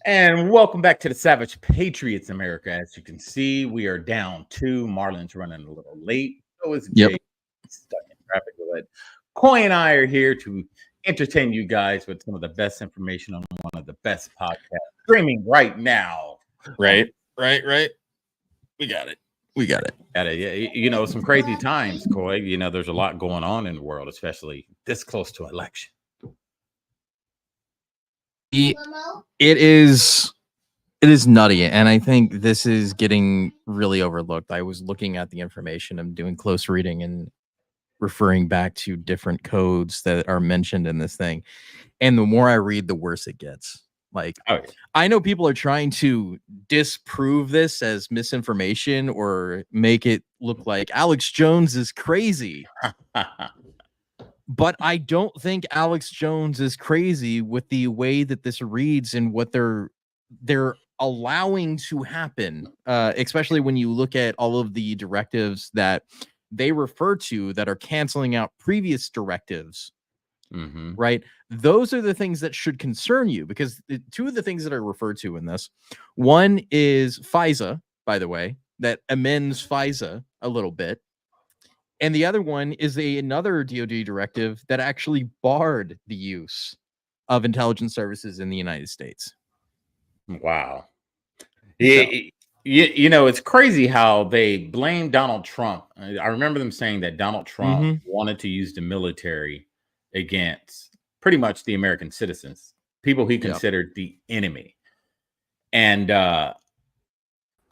And welcome back to the Savage Patriots America. As you can see, we are down 2. Marlon's running a little late. So is Yep. Jay stuck in traffic. But Coy and I are here to entertain you guys with some of the best information on one of the best podcasts streaming right now. Right. We got it. Some crazy times, Coy. There's a lot going on in the world, especially this close to election. It is nutty, and I think this is getting really overlooked. I was looking at the information. I'm doing close reading and referring back to different codes that are mentioned in this thing. And the more I read, the worse it gets. I know people are trying to disprove this as misinformation or make it look like Alex Jones is crazy. But I don't think Alex Jones is crazy with the way that this reads and what they're allowing to happen, especially when you look at all of the directives that they refer to that are canceling out previous directives. Right? Those are the things that should concern you, because two of the things that are referred to in this, one is FISA, by the way, that amends FISA a little bit. And the other one is another DoD directive that actually barred the use of intelligence services in the United States. Wow. It's crazy how they blame Donald Trump. I remember them saying that Donald Trump wanted to use the military against pretty much the American citizens, people he considered the enemy. And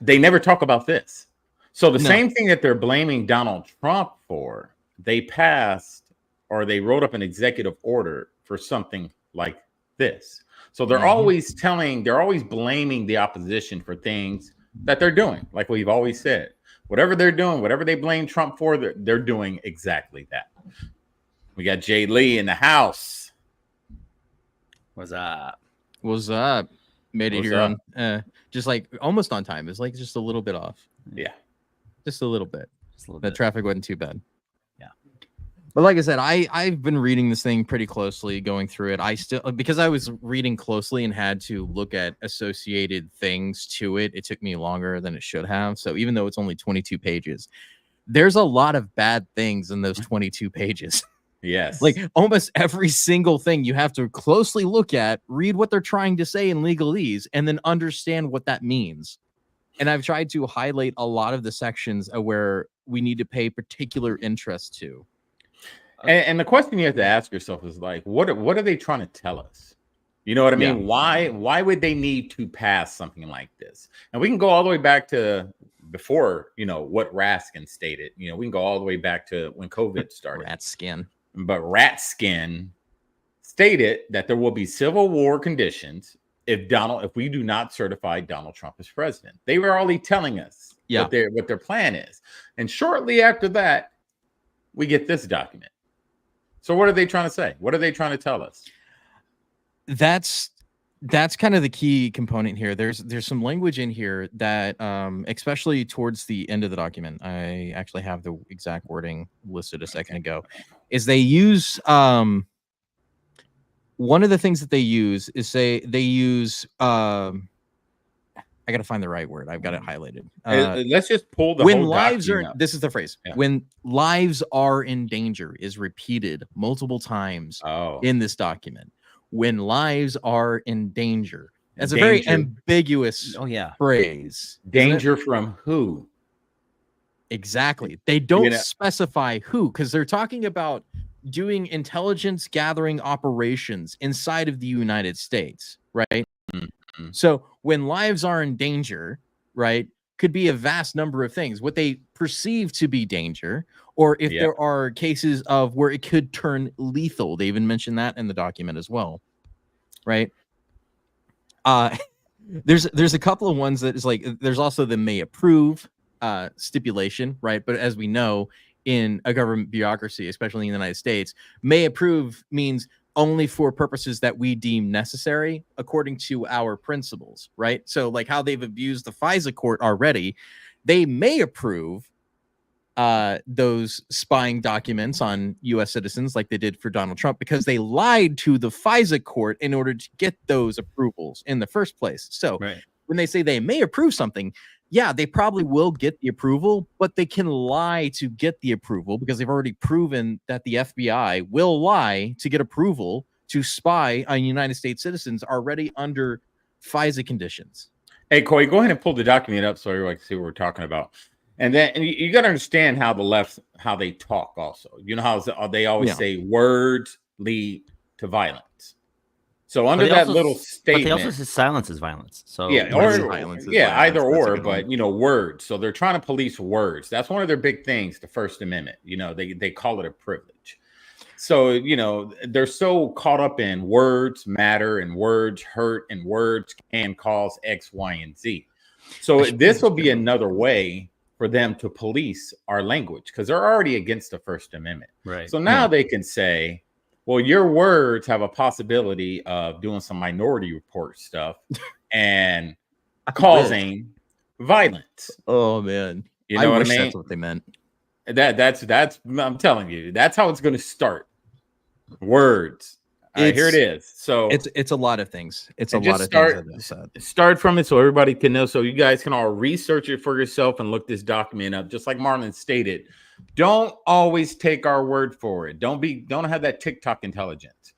they never talk about this. So the same thing that they're blaming Donald Trump for, they passed or they wrote up an executive order for something like this. So they're always blaming the opposition for things that they're doing. Like we've always said, whatever they're doing, whatever they blame Trump for, they're doing exactly that. We got Jay Lee in the house. What's up? Made it here on just like almost on time. It's like just a little bit off. Yeah. Just a little bit. The traffic wasn't too bad. Yeah. But like I said, I've been reading this thing pretty closely, going through it. I still, because I was reading closely and had to look at associated things to it, it took me longer than it should have. So even though it's only 22 pages, there's a lot of bad things in those 22 pages. Yes. Like almost every single thing you have to closely look at, read what they're trying to say in legalese, and then understand what that means. And I've tried to highlight a lot of the sections where we need to pay particular interest to. And the question you have to ask yourself is like, what are they trying to tell us? You know what I mean? Yeah. Why would they need to pass something like this? And we can go all the way back to before, what Raskin stated. We can go all the way back to when COVID started. But Ratskin stated that there will be civil war conditions if we do not certify Donald Trump as president. They were already telling us what their plan is. And shortly after that, we get this document. So what are they trying to say? What are they trying to tell us? That's kind of the key component here. There's some language in here that especially towards the end of the document, I actually have the exact wording listed a second ago, is they use one of the things that they use is I got to find the right word. I've got it highlighted. Let's just pull the when whole lives are up. This is the phrase. Yeah. When lives are in danger is repeated multiple times in this document. When lives are in danger. That's a very ambiguous phrase. Danger from who? Exactly. They don't specify who, because they're talking about doing intelligence gathering operations inside of the United States, right? Mm-hmm. So when lives are in danger, right, could be a vast number of things. What they perceive to be danger, or if there are cases of where it could turn lethal. They even mentioned that in the document as well, right? There's a couple of ones that is like, there's also the may approve stipulation, right? But as we know, in a government bureaucracy, especially in the United States, may approve means only for purposes that we deem necessary according to our principles, right? So like how they've abused the FISA court already, they may approve those spying documents on U.S. citizens like they did for Donald Trump, because they lied to the FISA court in order to get those approvals in the first place. So when they say they may approve something, yeah, they probably will get the approval, but they can lie to get the approval because they've already proven that the FBI will lie to get approval to spy on United States citizens already under FISA conditions. Hey, Corey, go ahead and pull the document up so everyone can see what we're talking about. And then you got to understand how the left, how they talk also. You know how they always say words lead to violence. So under that little statement, but they also say silence is violence. So yeah, or either or, but you know, words. So they're trying to police words. That's one of their big things. The First Amendment. You know, they call it a privilege. So you know, they're so caught up in words matter and words hurt and words can cause X, Y, and Z. So this will be another way for them to police our language because they're already against the First Amendment. Right. So now they can say, well, your words have a possibility of doing some Minority Report stuff and causing violence. Oh man, you know what I mean? That's what they meant. That's I'm telling you, that's how it's going to start. Words. Here it is. So it's a lot of things. It's a lot of things. Start from it so everybody can know. So you guys can all research it for yourself and look this document up. Just like Marlon stated, don't always take our word for it. Don't have that TikTok intelligence.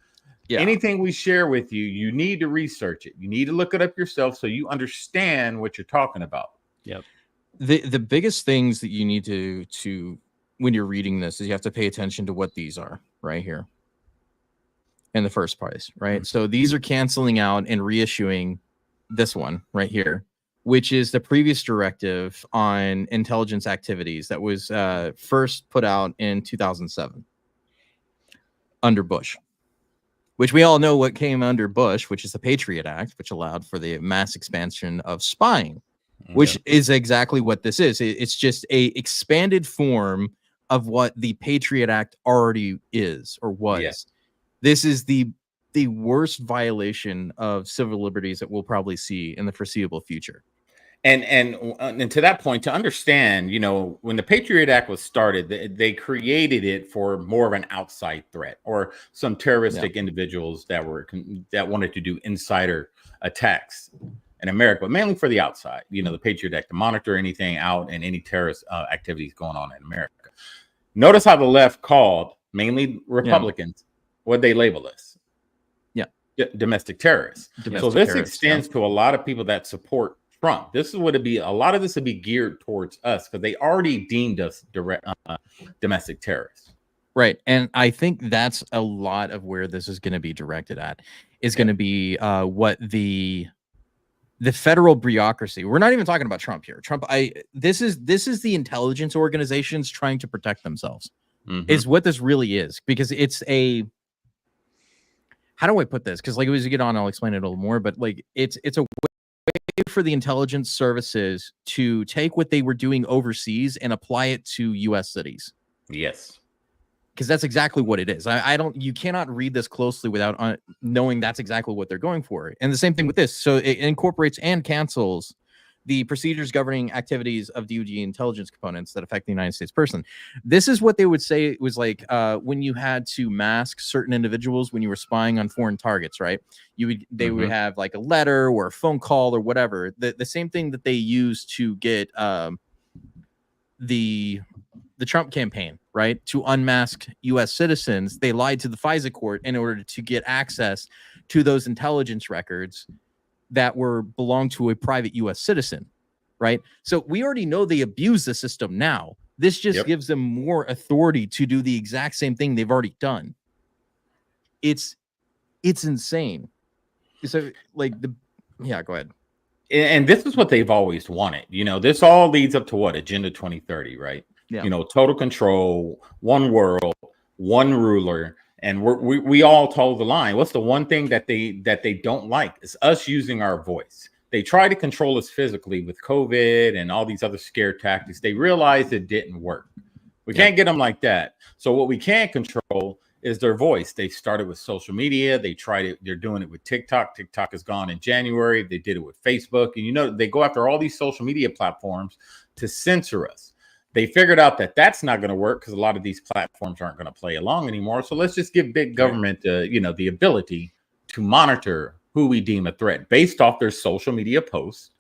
Yeah. Anything we share with you, you need to research it. You need to look it up yourself so you understand what you're talking about. Yep. The biggest things that you need to when you're reading this is you have to pay attention to what these are right here. In the first place, right? Mm-hmm. So these are canceling out and reissuing this one right here, which is the previous directive on intelligence activities that was first put out in 2007 under Bush, which we all know what came under Bush, which is the Patriot Act, which allowed for the mass expansion of spying, which is exactly what this is. It's just a expanded form of what the Patriot Act already is or was. Yeah. This is the worst violation of civil liberties that we'll probably see in the foreseeable future. And to that point, to understand, you know, when the Patriot Act was started, they created it for more of an outside threat or some terroristic individuals that wanted to do insider attacks in America, but mainly for the outside. You know, the Patriot Act to monitor anything out and any terrorist activities going on in America. Notice how the left called mainly Republicans. What they label us, domestic terrorists. So this extends to a lot of people that support Trump. This is what it'd be. A lot of this would be geared towards us because they already deemed us domestic terrorists. Right, and I think that's a lot of where this is going to be directed at. Is going to be what the federal bureaucracy. We're not even talking about Trump here. This is the intelligence organizations trying to protect themselves. Mm-hmm. Is what this really is, because it's a. How do I put this? Because like as we get on, I'll explain it a little more. But like it's a way for the intelligence services to take what they were doing overseas and apply it to U.S. cities. Yes, because that's exactly what it is. You cannot read this closely without knowing that's exactly what they're going for. And the same thing with this. So it incorporates and cancels the procedures governing activities of DoD intelligence components that affect the United States person. This is what they would say it was like when you had to mask certain individuals when you were spying on foreign targets, right? They would have like a letter or a phone call or whatever. The same thing that they used to get the Trump campaign, right? To unmask U.S. citizens. They lied to the FISA court in order to get access to those intelligence records that belong to a private U.S. citizen, right? So we already know they abuse the system now. This just gives them more authority to do the exact same thing they've already done. It's insane. So like go ahead. And this is what they've always wanted. You know, this all leads up to what? Agenda 2030, right? Yeah. You know, total control, one world, one ruler. And we all told the line. What's the one thing that they don't like is us using our voice. They try to control us physically with COVID and all these other scare tactics. They realized it didn't work. We can't get them like that. So what we can control is their voice. They started with social media. They tried it. They're doing it with TikTok. TikTok is gone in January. They did it with Facebook. And, you know, they go after all these social media platforms to censor us. They figured out that that's not going to work because a lot of these platforms aren't going to play along anymore. So let's just give big government, the ability to monitor who we deem a threat based off their social media posts.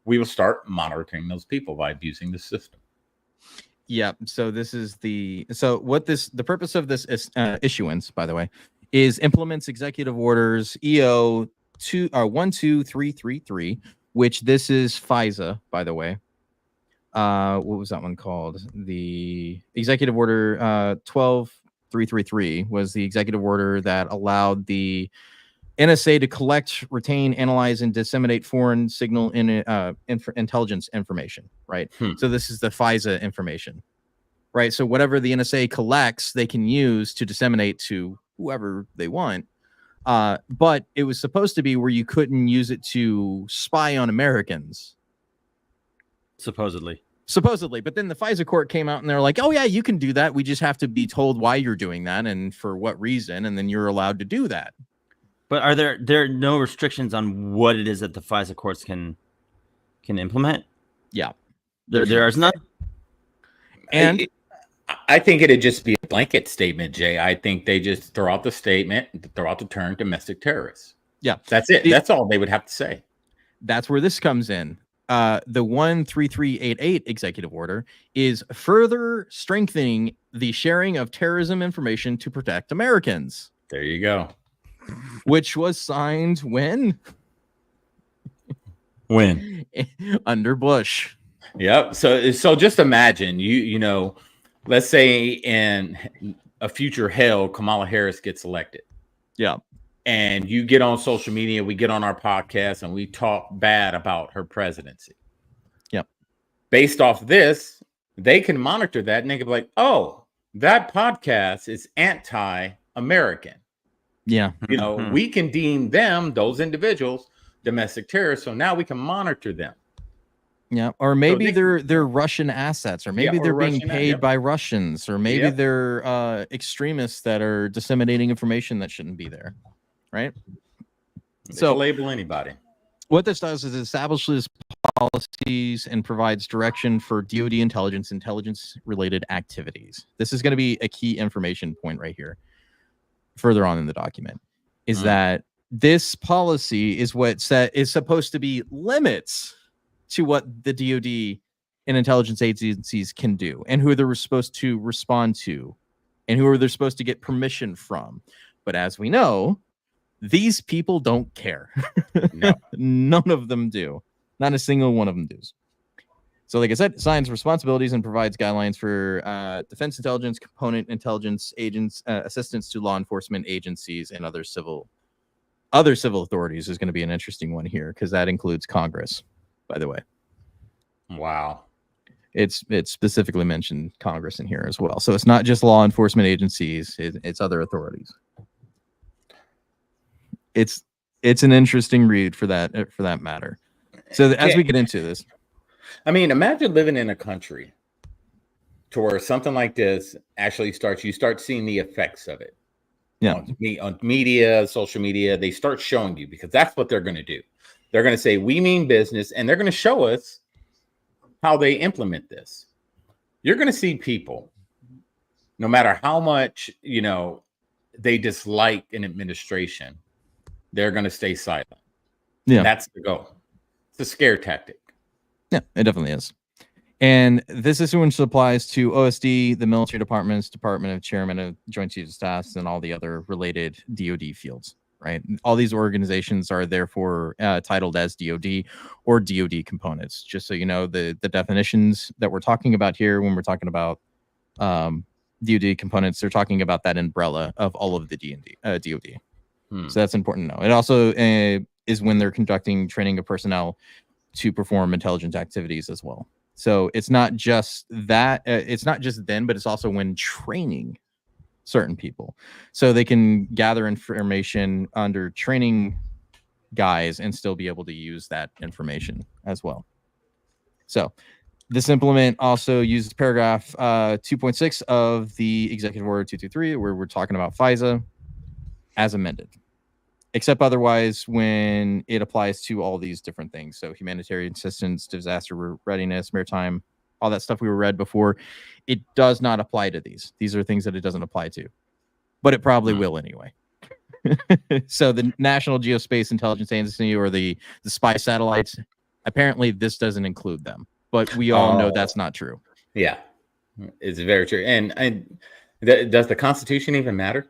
We will start monitoring those people by abusing the system. Yeah. So this is the purpose of this issuance, by the way, is implements Executive Orders EO 12333, which this is FISA, by the way. What was that one called? The Executive Order 12333 was the executive order that allowed the NSA to collect, retain, analyze, and disseminate foreign signal intelligence information, right? So this is the FISA information, right? So whatever the NSA collects, they can use to disseminate to whoever they want. But it was supposed to be where you couldn't use it to spy on Americans. Supposedly, but then the FISA court came out and they're like, oh yeah, you can do that. We just have to be told why you're doing that and for what reason, and then you're allowed to do that. But are there no restrictions on what it is that the FISA courts can implement? Yeah, there is none. And I think it'd just be a blanket statement, Jay. I think they just throw out the statement, throw out the term domestic terrorists. Yeah, that's it. That's all they would have to say. That's where this comes in. The 13388 executive order is further strengthening the sharing of terrorism information to protect Americans. There you go. Which was signed when? Under Bush. Yep. So just imagine let's say in a future hell, Kamala Harris gets elected. Yeah. And you get on social media, we get on our podcast, and we talk bad about her presidency. Yep. Based off this, they can monitor that and they can be like, oh, that podcast is anti-American. Yeah. We can deem them, those individuals, domestic terrorists. So now we can monitor them. Yeah. Or maybe they're Russian assets, or maybe they're being paid by Russians, or maybe they're extremists that are disseminating information that shouldn't be there. Right. So label anybody. What this does is it establishes policies and provides direction for DoD intelligence related activities. This is going to be a key information point right here. Further on in the document is that this policy is what is supposed to be limits to what the DoD and intelligence agencies can do, and who they're supposed to respond to, and who they're supposed to get permission from. But as we know, these people don't care. No. None of them do. Not a single one of them does. So like I said, assigns responsibilities and provides guidelines for defense intelligence, component intelligence agents, assistance to law enforcement agencies, and other civil authorities is going to be an interesting one here, because that includes Congress, by the way. Wow. It's specifically mentioned Congress in here as well. So it's not just law enforcement agencies, it's other authorities. It's an interesting read for that matter. So as we get into this, I mean, imagine living in a country to where something like this actually you start seeing the effects of it. Yeah. On media, social media, they start showing you, because that's what they're going to do. They're going to say, we mean business, and they're going to show us how they implement this. You're going to see people, no matter how much, they dislike an administration, they're going to stay silent. Yeah. That's the goal. It's a scare tactic. Yeah, it definitely is. And this issuance applies to OSD, the military departments, Department of Chairman of Joint Chiefs of Staff, and all the other related DoD fields, right? All these organizations are therefore titled as DoD or DoD components. Just so you know, the definitions that we're talking about here, when we're talking about DoD components, they're talking about that umbrella of all of the DoD. So that's important to know. It also is when they're conducting training of personnel to perform intelligence activities as well. So it's not just that, it's not just then, but it's also when training certain people. So they can gather information under training guise and still be able to use that information as well. So this implement also uses paragraph 2.6 of the Executive Order 223, where we're talking about FISA, as amended, except otherwise when it applies to all these different things. So humanitarian assistance, disaster readiness, maritime all that stuff we read before, it does not apply to these. These are things that it doesn't apply to, but it probably will anyway. So the National Geospatial Intelligence Agency or the spy satellites, apparently this doesn't include them, but we all know that's not true. Yeah, it's very true. And does the Constitution even matter?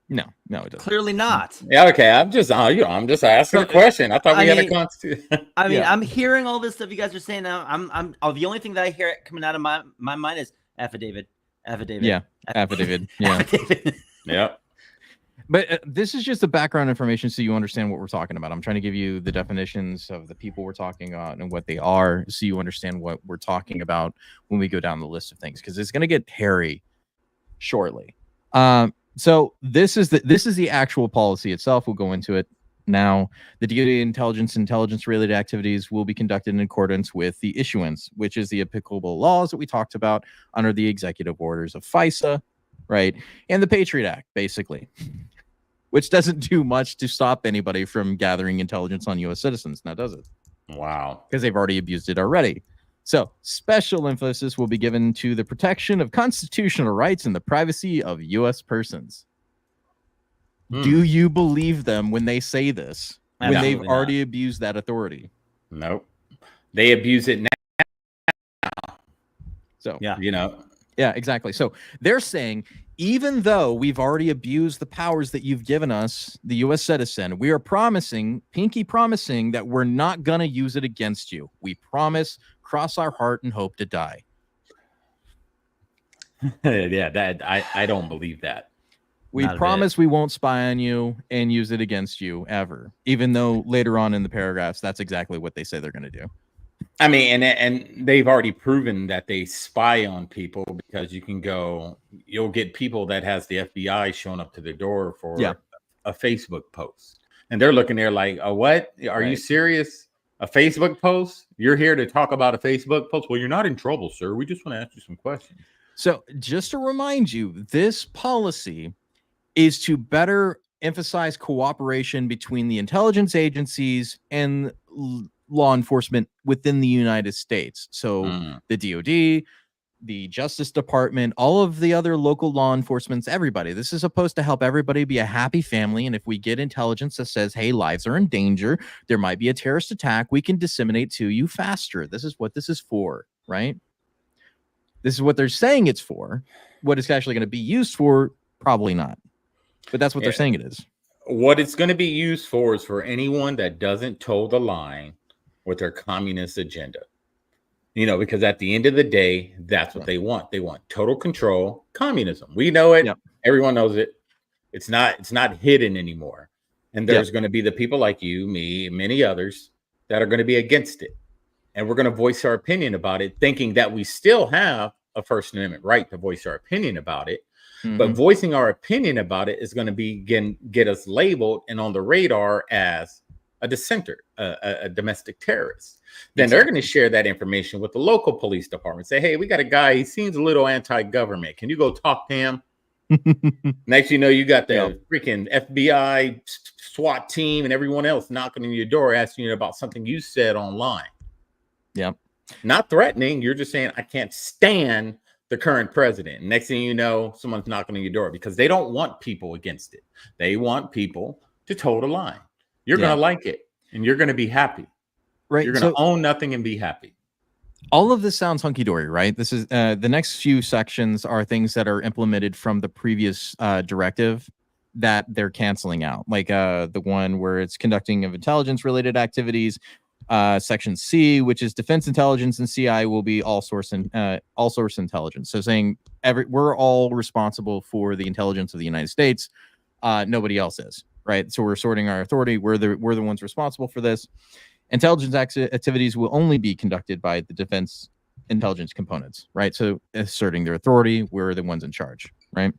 No, it doesn't. Clearly not. Yeah, okay. I'm just asking a question. I thought we had a Constitution. I mean, I'm hearing all this stuff you guys are saying now. I'm the only thing that I hear coming out of my mind is affidavit. Yeah, affidavit. Yeah. Affidavit. Yep. But this is just the background information so you understand what we're talking about. I'm trying to give you the definitions of the people we're talking about and what they are so you understand what we're talking about when we go down the list of things, because it's going to get hairy shortly. So this is the actual policy itself. We'll go into it now. The DoD intelligence related activities will be conducted in accordance with the issuance, which is the applicable laws that we talked about under the executive orders of FISA, right? And the Patriot Act, basically, which doesn't do much to stop anybody from gathering intelligence on U.S. citizens. Now, does it? Wow. Because they've already abused it already. So special emphasis will be given to the protection of constitutional rights and the privacy of U.S. persons. Do you believe them when they say this? When they've already abused that authority? Nope. They abuse it now. So, yeah. Yeah, exactly. So they're saying, even though we've already abused the powers that you've given us, the U.S. citizen, we are pinky promising that we're not going to use it against you. We promise, cross our heart and hope to die. Yeah, I don't believe that. We promise we won't spy on you and use it against you ever, even though later on in the paragraphs, that's exactly what they say they're going to do. I mean, and they've already proven that they spy on people, because you'll get people that has the FBI showing up to their door for a Facebook post. And they're looking there like, what? Are you serious? A Facebook post? You're here to talk about a Facebook post? Well, you're not in trouble, sir. We just want to ask you some questions. So just to remind you, this policy is to better emphasize cooperation between the intelligence agencies and law enforcement within the United States. So the DoD, the Justice Department, all of the other local law enforcements, everybody. This is supposed to help everybody be a happy family. And if we get intelligence that says, hey, lives are in danger, there might be a terrorist attack, we can disseminate to you faster. This is what this is for, right? This is what they're saying it's for. What it's actually going to be used for, probably not. But that's what they're saying it is. What it's going to be used for is for anyone that doesn't toe the line with their communist agenda. Because at the end of the day, that's what they want. They want total control, communism. We know it. Yep. Everyone knows it. It's not hidden anymore. And there's going to be the people like you, me, many others that are going to be against it. And we're going to voice our opinion about it, thinking that we still have a First Amendment right to voice our opinion about it. But voicing our opinion about it is going to get us labeled and on the radar as a dissenter, a domestic terrorist. Then they're going to share that information with the local police department. Say, hey, we got a guy. He seems a little anti-government. Can you go talk to him? Next, you got the freaking FBI, SWAT team, and everyone else knocking on your door, asking you about something you said online. Yep. Not threatening. You're just saying, I can't stand the current president. Next thing you know, someone's knocking on your door, because they don't want people against it. They want people to toe the line. You're going to like it, and you're going to be happy. Right. You're going to own nothing and be happy. All of this sounds hunky-dory, right? This is the next few sections are things that are implemented from the previous directive that they're canceling out. Like the one where it's conducting of intelligence-related activities. Section C, which is defense intelligence, and CI will be all source intelligence. So saying we're all responsible for the intelligence of the United States. Nobody else is, right? So we're sorting our authority. We're the ones responsible for this. Intelligence activities will only be conducted by the defense intelligence components, right? So asserting their authority, we're the ones in charge, right?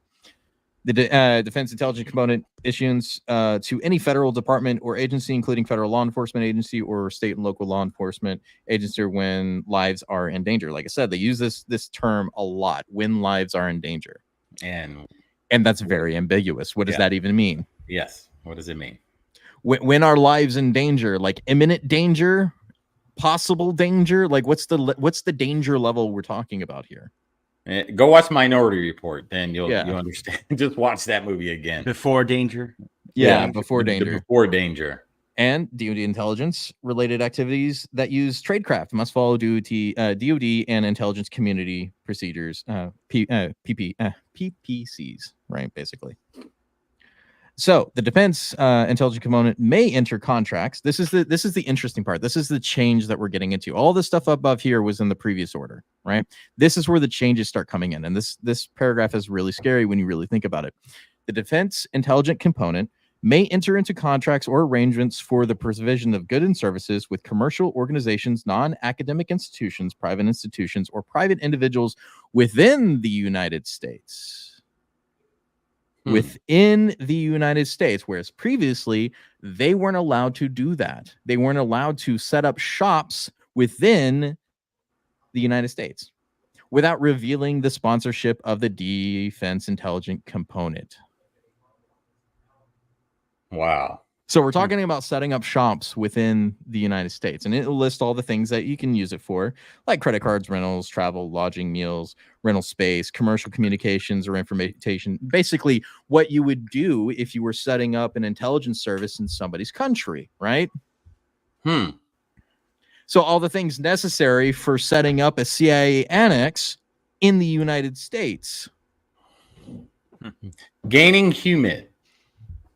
The defense intelligence component issuance to any federal department or agency, including federal law enforcement agency or state and local law enforcement agency, when lives are in danger. Like I said, they use this term a lot, when lives are in danger. And that's very ambiguous. What does that even mean? Yes. What does it mean? When are lives in danger? Like imminent danger, possible danger? Like, what's the danger level we're talking about here? Go watch Minority Report, then you'll Yeah. understand. Just watch that movie again. Before danger. Yeah, before danger. Before danger. And DoD intelligence related activities that use tradecraft must follow DoD and intelligence community procedures, PPCs, right? Basically. So the defense intelligence component may enter contracts. This is the interesting part. This is the change that we're getting into. All this stuff above here was in the previous order, right? This is where the changes start coming in, and this paragraph is really scary when you really think about it. The defense intelligence component may enter into contracts or arrangements for the provision of goods and services with commercial organizations, non-academic institutions, private institutions, or private individuals within the United States. Within the United States, whereas previously they weren't allowed to do that. They weren't allowed to set up shops within the United States without revealing the sponsorship of the defense intelligence component. Wow. So we're talking about setting up shops within the United States, and it'll list all the things that you can use it for, like credit cards, rentals, travel, lodging, meals, rental space, commercial communications, or information. Basically, what you would do if you were setting up an intelligence service in somebody's country, right? So all the things necessary for setting up a CIA annex in the United States. Gaining human.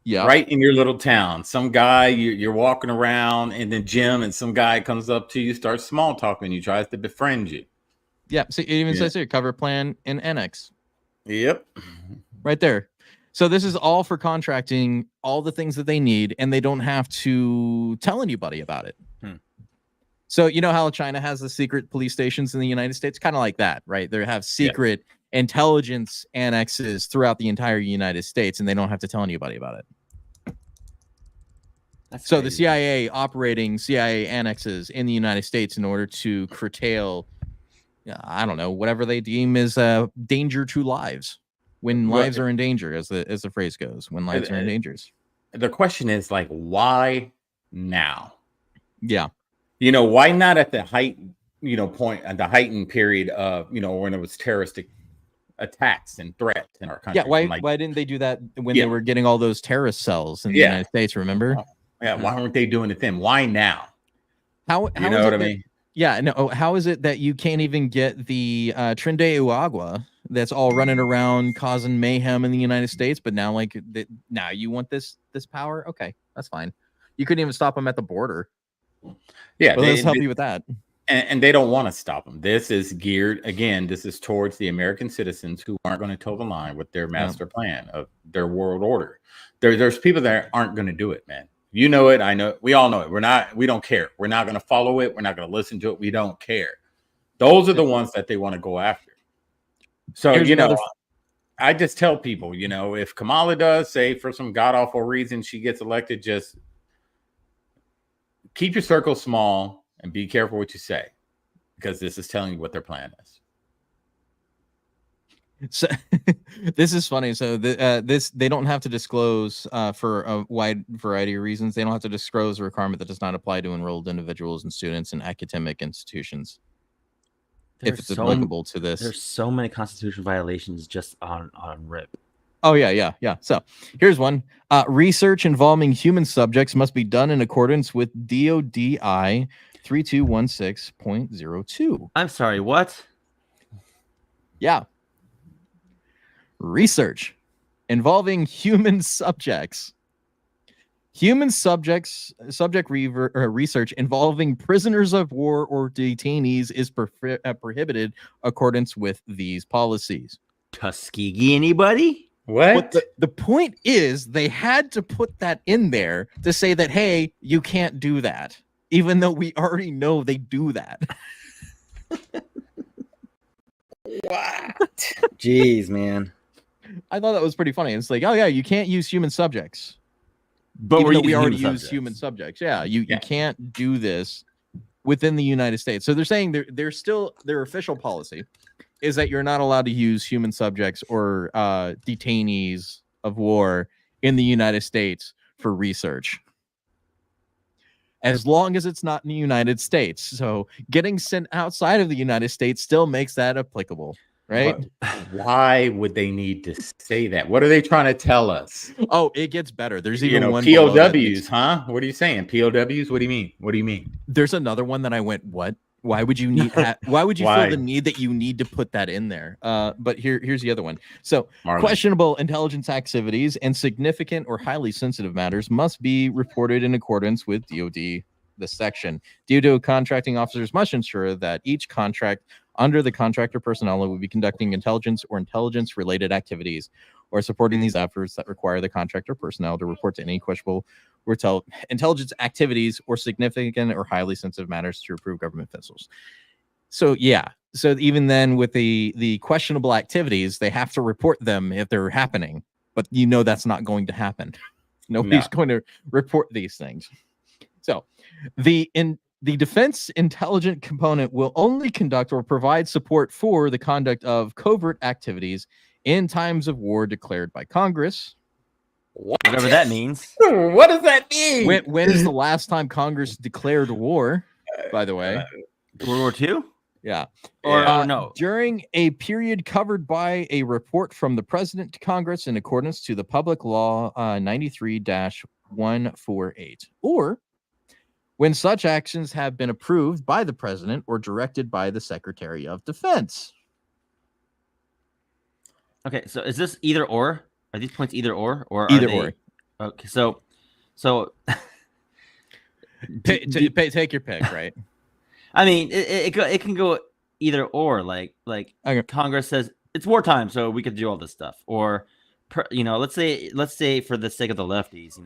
Yeah. Right in your little town. Some guy, you're walking around in the gym and some guy comes up to you, starts small talking, you tries to befriend you. Yeah. So it even says here, cover plan and annex. Yep. Right there. So this is all for contracting all the things that they need, and they don't have to tell anybody about it. So you know how China has the secret police stations in the United States? Kind of like that, right? They have secret intelligence annexes throughout the entire United States, and they don't have to tell anybody about it. That's so crazy. The CIA operating CIA annexes in the United States in order to curtail, I don't know, whatever they deem is a danger to lives. When lives are in danger, as the phrase goes, when lives are in danger. The question is, like, why now? Yeah. You know, why not at the height, point at the heightened period of, when it was terroristic attacks and threats in our country? Yeah, why didn't they do that when they were getting all those terrorist cells in the United States, remember? Yeah, why weren't they doing it then? Why now? How you know what I mean? Yeah, no. How is it that you can't even get the Tren de Aragua that's all running around causing mayhem in the United States, but now now you want this power? Okay, that's fine. You couldn't even stop them at the border. Yeah, let's help you with that. And they don't want to stop them. This is geared, again, this is towards the American citizens who aren't going to toe the line with their master plan of their world order. There's people that aren't going to do it, man. You know it. I know. We all know it. We don't care. We're not going to follow it. We're not going to listen to it. We don't care. Those are the ones that they want to go after. So, I just tell people, if Kamala does, say for some god-awful reason she gets elected, just keep your circle small and be careful what you say, because this is telling you what their plan is. So this is funny. So they don't have to disclose for a wide variety of reasons. They don't have to disclose a requirement that does not apply to enrolled individuals and students in academic institutions. If it's applicable to this. There's so many constitutional violations just on RIP. Oh, yeah. So here's one. Research involving human subjects must be done in accordance with DODI 3216.02. I'm sorry, what? Yeah. Research involving human subjects. Research involving prisoners of war or detainees is prohibited accordance with these policies. Tuskegee, anybody? What? But the point is, they had to put that in there to say that, hey, you can't do that, even though we already know they do that. What? Jeez, man. I thought that was pretty funny. It's like, oh yeah, you can't use human subjects, but we already use human subjects. Yeah, you can't do this within the United States. So they're saying their official policy is that you're not allowed to use human subjects or detainees of war in the United States for research. as long as it's not in the United States. So getting sent outside of the United States still makes that applicable, right? Why would they need to say that? What are they trying to tell us? Oh, it gets better. There's You even know, one below that POWs, huh? What are you saying? POWs? What do you mean? What do you mean? There's another one that I went, what? Why would you need? Why would you feel the need that you need to put that in there? But here's the other one. So questionable intelligence activities and significant or highly sensitive matters must be reported in accordance with DoD. This section. DoD contracting officers must ensure that each contract under the contractor personnel will be conducting intelligence or intelligence-related activities or supporting these efforts that require the contractor personnel to report to any questionable intelligence activities or significant or highly sensitive matters to approved government officials. So yeah, so even then with the questionable activities, they have to report them if they're happening, but you know that's not going to happen. Nobody's going to report these things. So the defense intelligence component will only conduct or provide support for the conduct of covert activities in times of war declared by Congress. Whatever that means. What does that mean? When is the last time Congress declared war, by the way? World War II? Yeah. Or no. During a period covered by a report from the President to Congress in accordance to the Public Law 93-148. Or when such actions have been approved by the President or directed by the Secretary of Defense. Okay, so is this either or? Are these points either or either or? Okay, so take your pick, right? I mean, it can go either or. Like okay. Congress says it's wartime, so we could do all this stuff. Or, let's say for the sake of the lefties,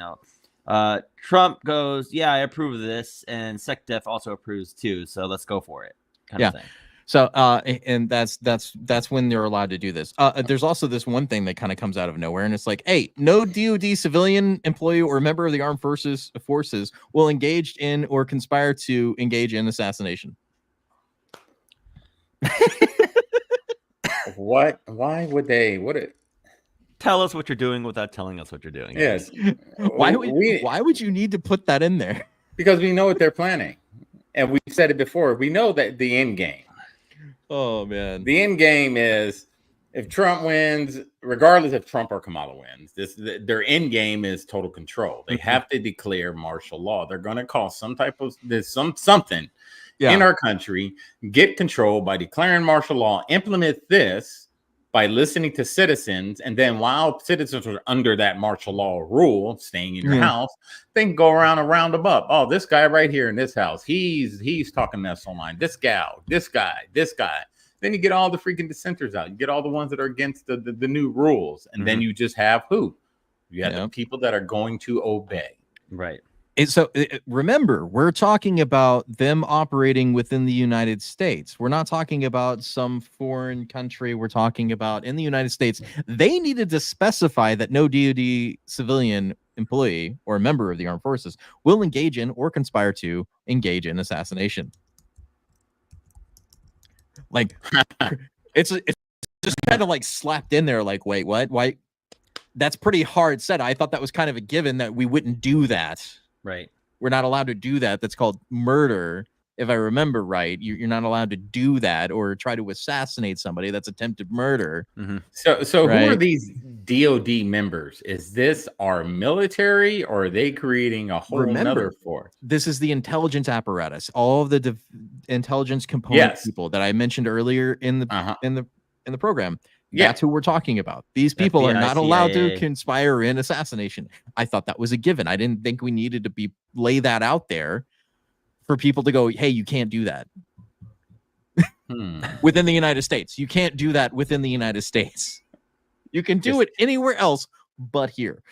Trump goes, yeah, I approve of this, and SecDef also approves too. So let's go for it. Kind of thing. So, and that's when they're allowed to do this. There's also this one thing that kind of comes out of nowhere, and it's like, hey, no DoD civilian employee or member of the armed forces will engage in or conspire to engage in assassination. What? Why would they? Tell us what you're doing without telling us what you're doing. Yes. Why would you need to put that in there? Because we know what they're planning, and we've said it before. We know that the end game. Oh man, the end game is if Trump wins, regardless if Trump or Kamala wins, their end game is total control. They have to declare martial law. They're going to call some type of something in our country, get control by declaring martial law, implement this by listening to citizens, and then while citizens are under that martial law rule, staying in your house, they can go around and round them up. Oh, this guy right here in this house, he's talking mess online. This gal, this guy. Then you get all the freaking dissenters out. You get all the ones that are against the new rules, and then you just have who? You have the people that are going to obey. Right. So remember, we're talking about them operating within the United States. We're not talking about some foreign country. We're talking about in the United States. They needed to specify that no DoD civilian employee or member of the armed forces will engage in or conspire to engage in assassination. Like it's just kind of like slapped in there. Like, wait, what? Why? That's pretty hard said. I thought that was kind of a given that we wouldn't do that. Right. We're not allowed to do that. That's called murder. If I remember right, you're not allowed to do that or try to assassinate somebody. That's attempted murder. So right? Who are these DoD members? Is this our military, or are they creating a whole other force? This is the intelligence apparatus. All of the intelligence component people that I mentioned earlier in the program. That's who we're talking about. These people are not allowed to conspire in assassination. I thought that was a given. I didn't think we needed to lay that out there for people to go, hey, you can't do that within the United States. You can't do that within the United States. You can do it anywhere else but here.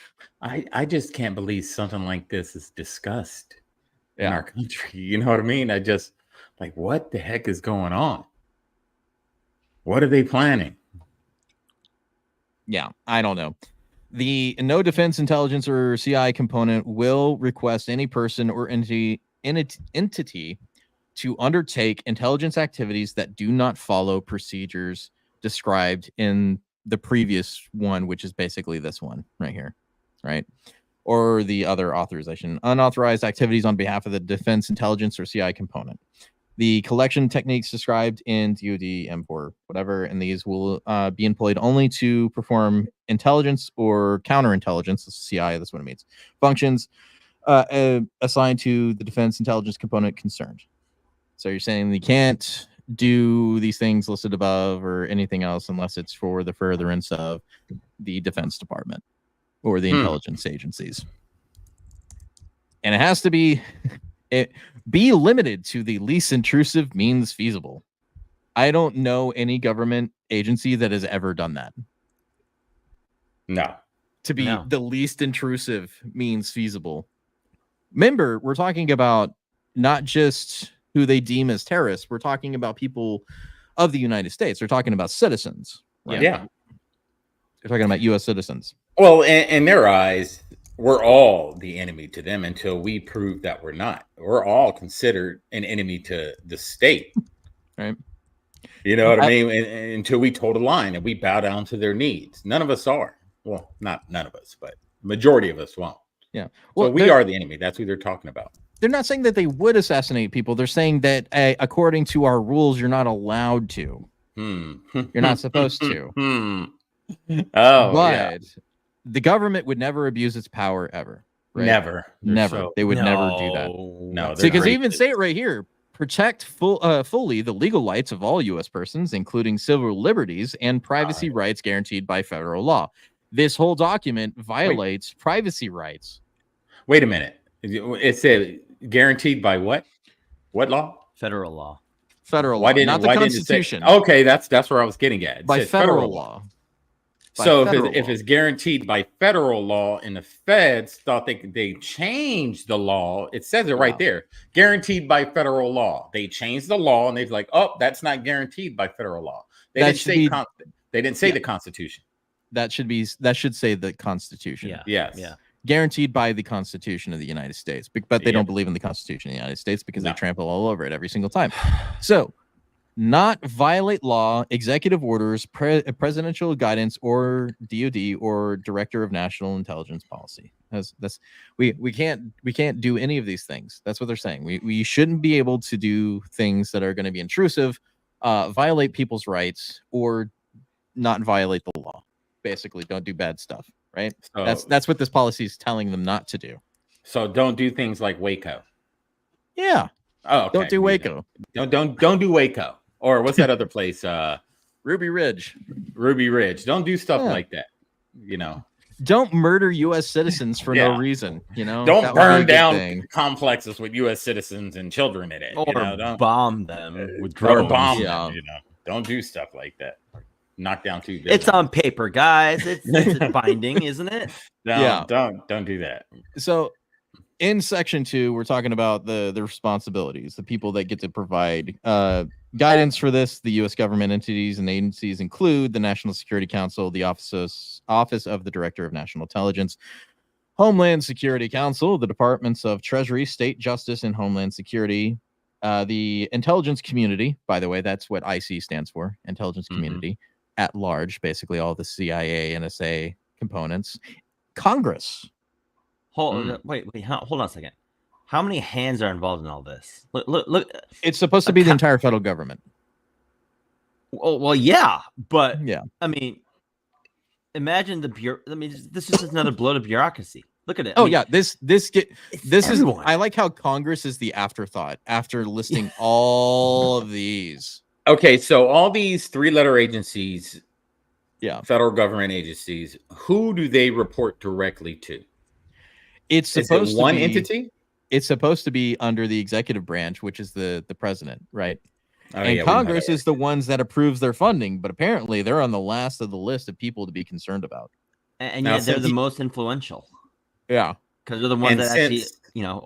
I just can't believe something like this is discussed in our country. You know what I mean? I just like, what the heck is going on? What are they planning? Yeah, I don't know. The no defense intelligence or CI component will request any person or entity to undertake intelligence activities that do not follow procedures described in the previous one, which is basically this one right here, right? or the other authorization. Unauthorized activities on behalf of the Defense Intelligence or CI component. The collection techniques described in DoD, M4, whatever, and these will be employed only to perform intelligence or counterintelligence, CI, that's what it means, functions assigned to the defense intelligence component concerned. So you're saying they can't do these things listed above or anything else unless it's for the furtherance of the Defense Department or the intelligence agencies. And it has to be limited to the least intrusive means feasible. I don't know any government agency that has ever done that. No. To be the least intrusive means feasible. Remember, we're talking about not just who they deem as terrorists. We're talking about people of the United States. They're talking about citizens. Right? Yeah. They're talking about U.S. citizens. Well, in their eyes, we're all the enemy to them until we prove that we're not. We're all considered an enemy to the state. Right. You know what I mean? Until we toe the line and we bow down to their needs. None of us are. Well, not none of us, but majority of us won't. Yeah. Well, so we are the enemy. That's who they're talking about. They're not saying that they would assassinate people. They're saying that according to our rules, you're not allowed to. You're not supposed to. Oh, but the government would never abuse its power ever. Right? Never. They would never do that. No. Because they even say it right here. Protect fully the legal rights of all U.S. persons, including civil liberties and privacy rights guaranteed by federal law. This whole document violates privacy rights. Wait a minute. It said guaranteed by what? What law? Federal law. Federal law, not the Constitution. Okay, that's where I was getting at. By federal law. So if it's guaranteed by federal law and the feds thought they changed the law, it says it right there. Guaranteed by federal law. They changed the law and they're like, oh, that's not guaranteed by federal law. They didn't say the Constitution. That should say the Constitution. Yeah. Yes. Yeah. Guaranteed by the Constitution of the United States. But they don't believe in the Constitution of the United States because they trample all over it every single time. So not violate law, executive orders, presidential guidance, or DoD or Director of National Intelligence Policy. We can't do any of these things. That's what they're saying. We shouldn't be able to do things that are going to be intrusive, violate people's rights, or not violate the law. Basically, don't do bad stuff. Right. So, that's what this policy is telling them not to do. So don't do things like Waco. Yeah. Oh, okay. Don't do Waco. Don't do Waco. Or what's that other place? Ruby Ridge. Don't do stuff like that. You know. Don't murder U.S. citizens for no reason. You know. Don't burn down complexes with U.S. citizens and children in it. Or don't bomb them with drones. Or bomb them. You know. Don't do stuff like that. Knock down 2 buildings. It's on paper, guys. It's binding, isn't it? Don't do that. So in section 2, we're talking about the responsibilities, the people that get to provide guidance for this. The U.S. government entities and agencies include the National Security Council, the Office of the Director of National Intelligence, Homeland Security Council, the Departments of Treasury, State Justice, and Homeland Security, the intelligence community. By the way, that's what IC stands for, intelligence community. At large, basically all the CIA, NSA components, Congress. Hold on a second. How many hands are involved in all this? Look. It's supposed to be the entire federal government. Well, yeah, but yeah. I mean, imagine this is just another blow to bureaucracy. Look at it. This is. I like how Congress is the afterthought after listing all of these. Okay, so all these 3-letter agencies, federal government agencies, who do they report directly to? It's supposed to one be entity. It's supposed to be under the executive branch, which is the president, right? Oh, and Congress is the ones that approves their funding, but apparently they're on the last of the list of people to be concerned about. And yet they're the most influential. Yeah, because they're the ones that actually,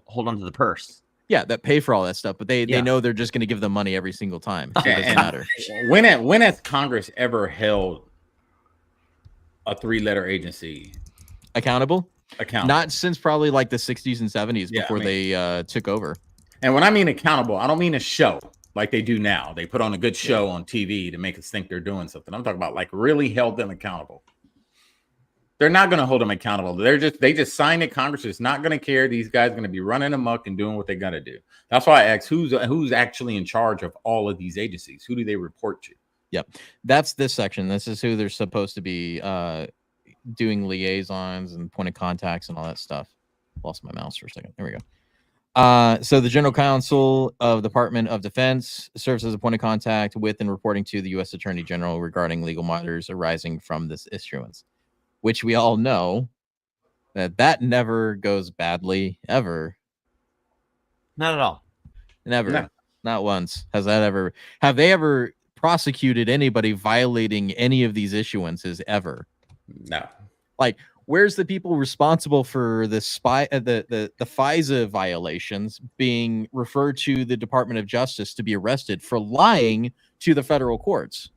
hold on to the purse. Yeah, that pay for all that stuff, but they know they're just going to give them money every single time. So it doesn't matter. When has Congress ever held a 3-letter agency accountable? Not since probably like the 60s and 70s before they took over. And when I mean accountable, I don't mean a show like they do now. They put on a good show on TV to make us think they're doing something. I'm talking about like really held them accountable. they're not going to hold them accountable. They just signed it. Congress is not going to care. These guys are going to be running amok and doing what they got to do. That's why I asked who's actually in charge of all of these agencies. Who do they report to? Yep, that's this section. This is who they're supposed to be doing liaisons and point of contacts and all that stuff. Lost my mouse for a second. There we go. So the General Counsel of the Department of Defense serves as a point of contact with and reporting to the U.S. Attorney General regarding legal matters arising from this issuance, which we all know that never goes badly, ever. Not at all. Never. No. Not once. Have they ever prosecuted anybody violating any of these issuances ever? No. Like, where's the people responsible for the FISA violations being referred to the Department of Justice to be arrested for lying to the federal courts?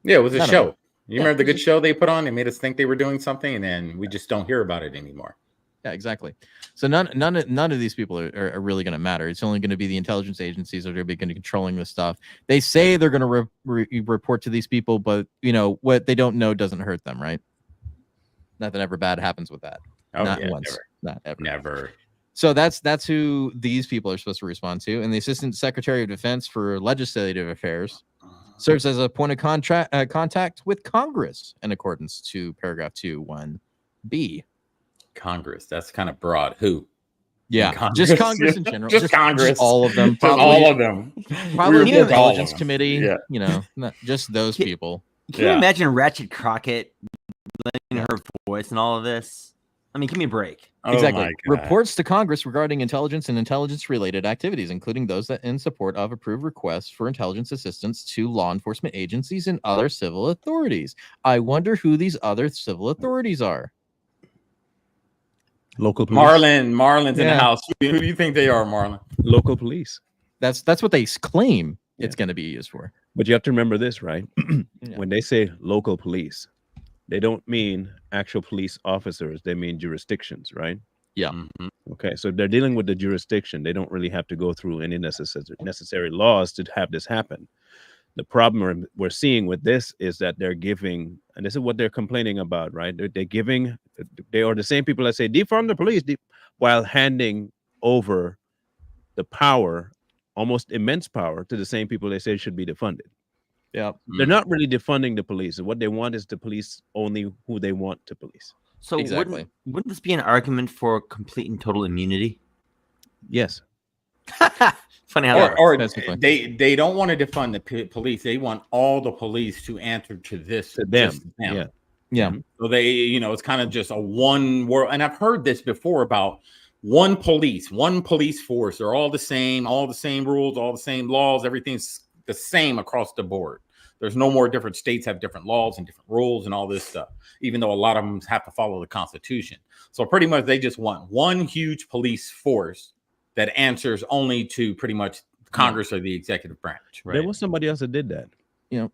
Yeah, it was a None of show. them. You remember the good show they put on? They made us think they were doing something, and then we just don't hear about it anymore. Yeah, exactly. So none of these people are really going to matter. It's only going to be the intelligence agencies that are going to be controlling this stuff. They say they're going to report to these people, but what they don't know doesn't hurt them, right? Nothing ever bad happens with that. Not once. Never. Not ever. Never. So that's who these people are supposed to respond to. And the Assistant Secretary of Defense for Legislative Affairs serves as a point of contact with Congress in accordance to paragraph 2(1)(b). Congress. That's kind of broad. Who? Yeah, Congress. just Congress in general. Just Congress. Just all of them. Probably, all of them. Probably the All of Intelligence them. Committee. Yeah. Not just those people. Can you imagine Ratchet Crockett letting her voice and all of this? I mean, give me a break. Exactly. Reports to Congress regarding intelligence and intelligence-related activities, including those that in support of approved requests for intelligence assistance to law enforcement agencies and other civil authorities. I wonder who these other civil authorities are. Local police. Marlon's in the house. Who do you think they are, Marlon? Local police. That's what they claim it's going to be used for. But you have to remember this, right? When they say local police, they don't mean actual police officers. They mean jurisdictions, right? Yeah. Mm-hmm. Okay. So if they're dealing with the jurisdiction, they don't really have to go through any necessary laws to have this happen. The problem we're seeing with this is that they're giving, and this is what they're complaining about, right? They are the same people that say defund the police while handing over the power, almost immense power, to the same people they say should be defunded. Yeah. They're not really defunding the police. What they want is to police only who they want to police. So exactly. Wouldn't this be an argument for complete and total immunity? Yes. Funny how or they don't want to defund the police. They want all the police to answer to this. To them. Yeah. So they, it's kind of just a one world. And I've heard this before about one police force. They're all the same rules, all the same laws. Everything's the same across the board. There's no more different states have different laws and different rules and all this stuff, even though a lot of them have to follow the Constitution. So pretty much they just want one huge police force that answers only to pretty much Congress or the executive branch. Right? There was somebody else that did that. Yeah,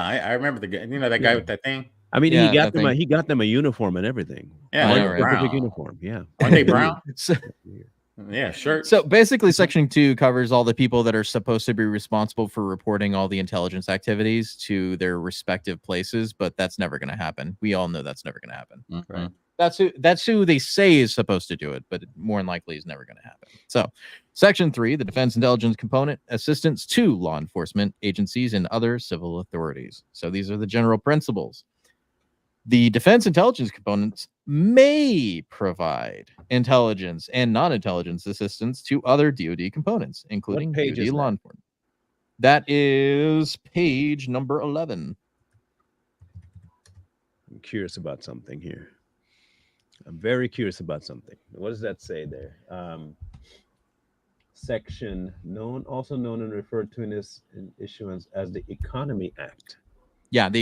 I remember the guy. That guy with that thing. I mean, he got them a uniform and everything. Yeah, specific uniform. Yeah, aren't they brown? Yeah, sure. So basically, Section 2 covers all the people that are supposed to be responsible for reporting all the intelligence activities to their respective places, but that's never going to happen. We all know that's never going to happen. Mm-hmm. Right? That's who they say is supposed to do it, but more than likely is never going to happen. So, Section 3, the Defense Intelligence Component, assistance to law enforcement agencies and other civil authorities. So these are the general principles. The Defense Intelligence Components may provide intelligence and non-intelligence assistance to other DoD components, including DoD law enforcement. That is page number 11. I'm curious about something here. I'm very curious about something. What does that say there? Section also known and referred to in this issuance as the Economy Act. Yeah, the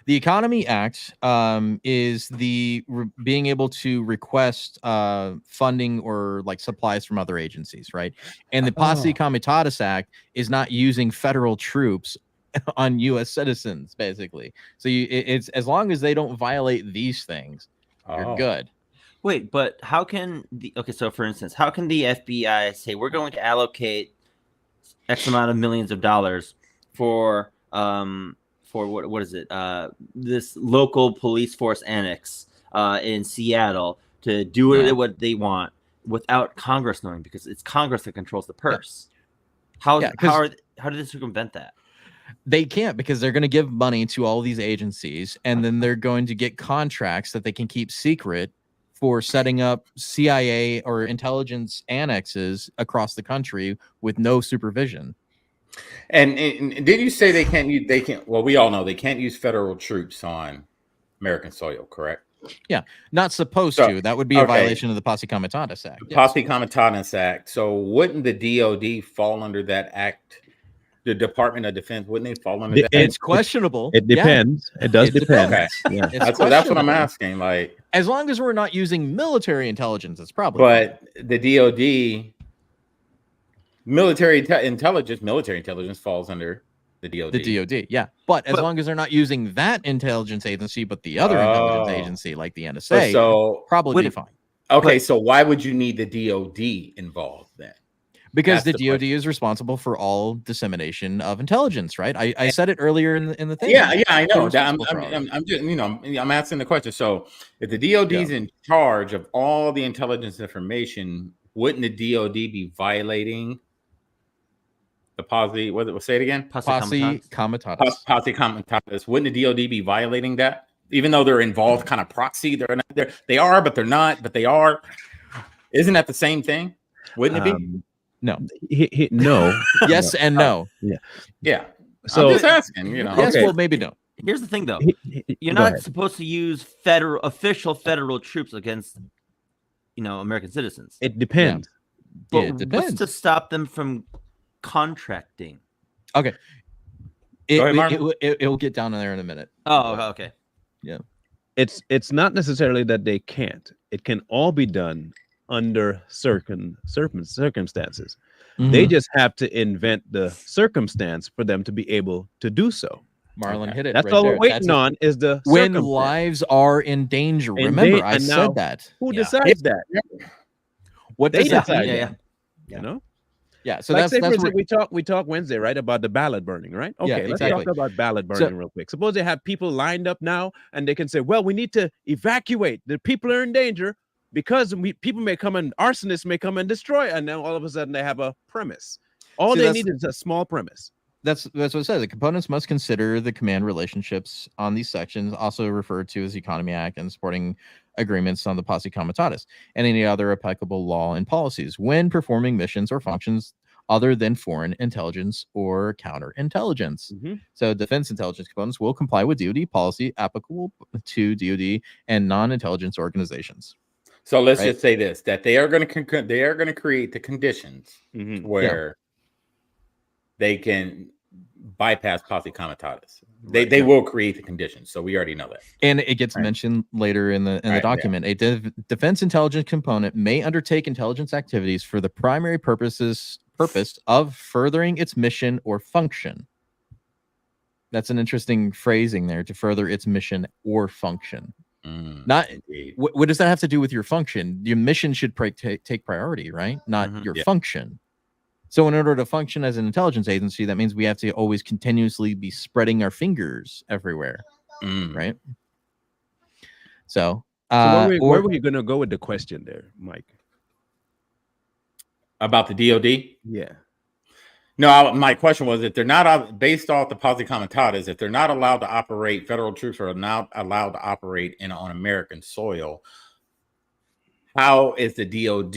Economy Act is being able to request funding or like supplies from other agencies, right? And the Posse Comitatus Act is not using federal troops on U.S. citizens, basically. So it's as long as they don't violate these things, you're good. Wait, but how can so for instance, how can the FBI say we're going to allocate X amount of millions of dollars for for what is it? This local police force annex in Seattle to do what they want without Congress knowing, because it's Congress that controls the purse. How do they circumvent that? They can't, because they're going to give money to all these agencies, and then they're going to get contracts that they can keep secret for setting up CIA or intelligence annexes across the country with no supervision. And did you say they can't use? They can't. Well, we all know they can't use federal troops on American soil, correct? Yeah, not supposed to. That would be a violation of the Posse Comitatus Act. Posse Comitatus Act. So wouldn't the DoD fall under that act? The Department of Defense, wouldn't they fall under that? It's questionable. It depends. It does depend. Okay. Yeah. That's what I'm asking. Like, as long as we're not using military intelligence, it's probably. But the DoD, military intelligence falls under the DoD. The DoD, yeah. But as long as they're not using that intelligence agency, but the other intelligence agency like the NSA, so probably be fine. Okay, so why would you need the DoD involved then? Because the DoD is responsible for all dissemination of intelligence, right? I said it earlier in the thing. Yeah, I know. I'm just, I'm asking the question. So if the DoD is in charge of all the intelligence information, wouldn't the DoD be violating the Posse? Say it again. Posse Comitatus. Posse Comitatus. Wouldn't the DoD be violating that? Even though they're involved, kind of proxy, they're not there. They are, but they're not. But they are. Isn't that the same thing? Wouldn't it be? No. No. Yes and no. Yeah. So I'm just asking, Yes, well, maybe no. Here's the thing, though. You're not supposed to use official federal troops against, American citizens. It depends. But it depends. What's to stop them from contracting? Okay. It'll get down there in a minute. Oh, okay. Yeah. It's not necessarily that they can't. It can all be done under certain circumstances. Mm-hmm. They just have to invent the circumstance for them to be able to do so. Marlon hit it. That's all we're waiting on is the when lives are in danger. Remember, I said that. Who decides that? What they decide? Yeah. Yeah. So like that's we talk Wednesday, right, about the ballot burning, right? Okay, let's talk about ballot burning real quick. Suppose they have people lined up now, and they can say, "Well, we need to evacuate. The people are in danger." Because people may come and arsonists may come and destroy, and then all of a sudden they have a premise. All they need is a small premise. That's what it says. The components must consider the command relationships on these sections, also referred to as the Economy Act, and supporting agreements on the Posse Comitatus, and any other applicable law and policies when performing missions or functions other than foreign intelligence or counterintelligence. Mm-hmm. So defense intelligence components will comply with DoD policy applicable to DoD and non-intelligence organizations. So let's just say this: that they are going to create the conditions where they can bypass Posse Comitatus. They will create the conditions. So we already know that, and it gets mentioned later in the document. A defense intelligence component may undertake intelligence activities for the primary purpose of furthering its mission or function. That's an interesting phrasing there, to further its mission or function. Not what does that have to do with your function? Your mission should take priority, right? Not your function. So in order to function as an intelligence agency, that means we have to always continuously be spreading our fingers everywhere, right? So where were you going to go with the question there, Mike? About the DoD? Yeah. No, my question was, if they're not based off the Posse Comitatus, if they're not allowed to operate, federal troops are not allowed to operate on American soil, how is the DoD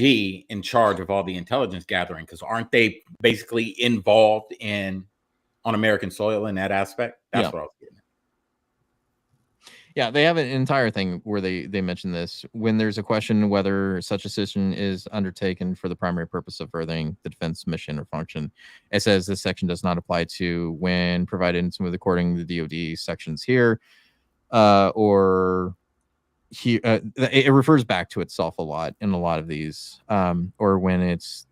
in charge of all the intelligence gathering? Because aren't they basically involved on American soil in that aspect? That's what I was getting at. Yeah, they have an entire thing where they mention this. When there's a question whether such a decision is undertaken for the primary purpose of furthering the defense mission or function, it says this section does not apply to when provided in some of the according to the DoD sections here, or here. It refers back to itself a lot in a lot of these, or when it's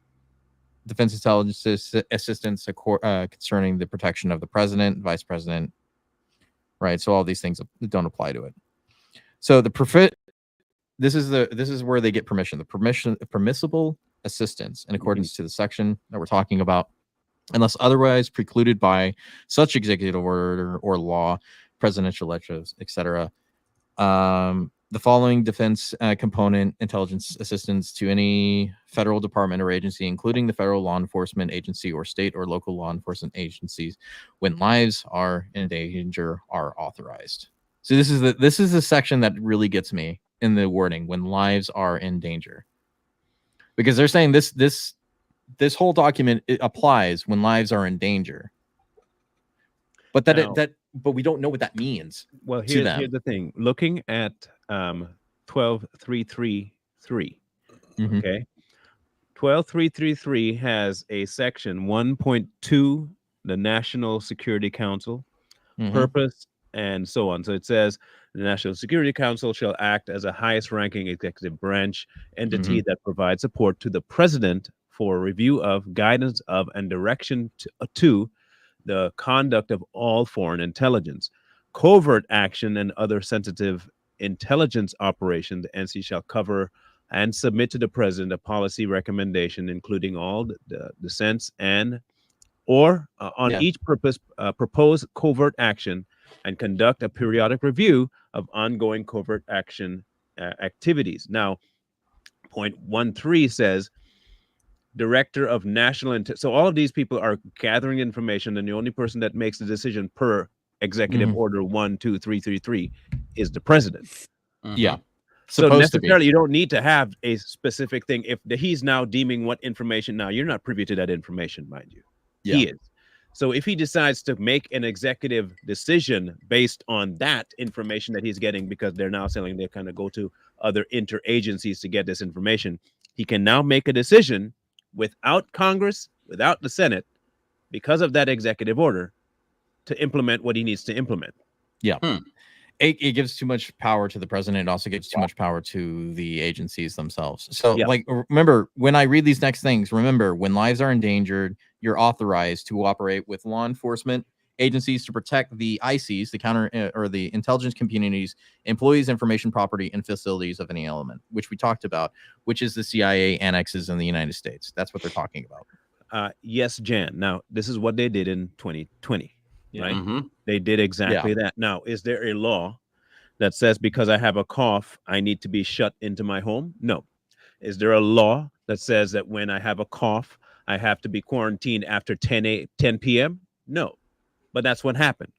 defense intelligence assistance concerning the protection of the president, vice president. Right, so all these things don't apply to it. So this is where they get permission. The permissible assistance in accordance to the section that we're talking about unless otherwise precluded by such executive order or law, presidential elections, etc. The following defense component intelligence assistance to any federal department or agency, including the federal law enforcement agency or state or local law enforcement agencies, when lives are in danger, are authorized. So this is the section that really gets me in the wording, when lives are in danger, because they're saying this whole document, it applies when lives are in danger, but but we don't know what that means. Well, here's the thing. Looking at 12333, okay, 12333 has a section 1.2, the National Security Council, purpose, and so on. So it says the National Security Council shall act as a highest ranking executive branch entity that provides support to the president for review of, guidance of, and direction to the conduct of all foreign intelligence, covert action, and other sensitive intelligence operations. The NC shall cover and submit to the president a policy recommendation, including all the dissents and or on each purpose propose covert action, and conduct a periodic review of ongoing covert action activities. Now, point 13 says director of national so all of these people are gathering information, and the only person that makes the decision per executive order 12333 is the president. Yeah. So necessarily you don't need to have a specific thing if he's now deeming what information. Now, you're not privy to that information, mind you. He is. So if he decides to make an executive decision based on that information that he's getting, because they're now saying they kind of go to other interagencies to get this information, he can now make a decision without Congress, without the Senate, because of that executive order, to implement what he needs to implement. Yeah. It gives too much power to the president. It also gives too much power to the agencies themselves. So, like, remember, when I read these next things, remember, when lives are endangered, you're authorized to cooperate with law enforcement agencies to protect the ICs, the counter or the intelligence communities, employees, information, property, and facilities of any element, which we talked about, which is the CIA annexes in the United States. That's what they're talking about. Yes, Jan. Now, this is what they did in 2020. Right? They did exactly that. Now, is there a law that says because I have a cough, I need to be shut into my home? No. Is there a law that says that when I have a cough, I have to be quarantined after 10 p.m.? No. But that's what happened.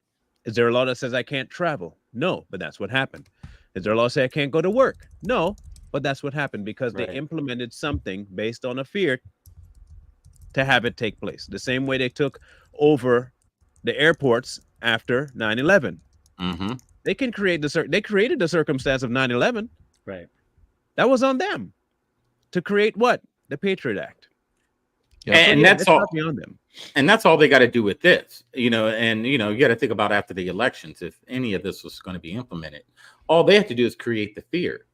Is there a law that says I can't travel? No, but that's what happened. Is there a law that says I can't go to work? No, but that's what happened, because they implemented something based on a fear to have it take place. The same way they took over the airports after 9/11. They can create they created the circumstance of 9/11. Right. That was on them to create what? The Patriot Act. And that's all beyond them. And that's all they got to do with this, you know. And you got to think about after the elections, if any of this was going to be implemented, all they have to do is create the fear.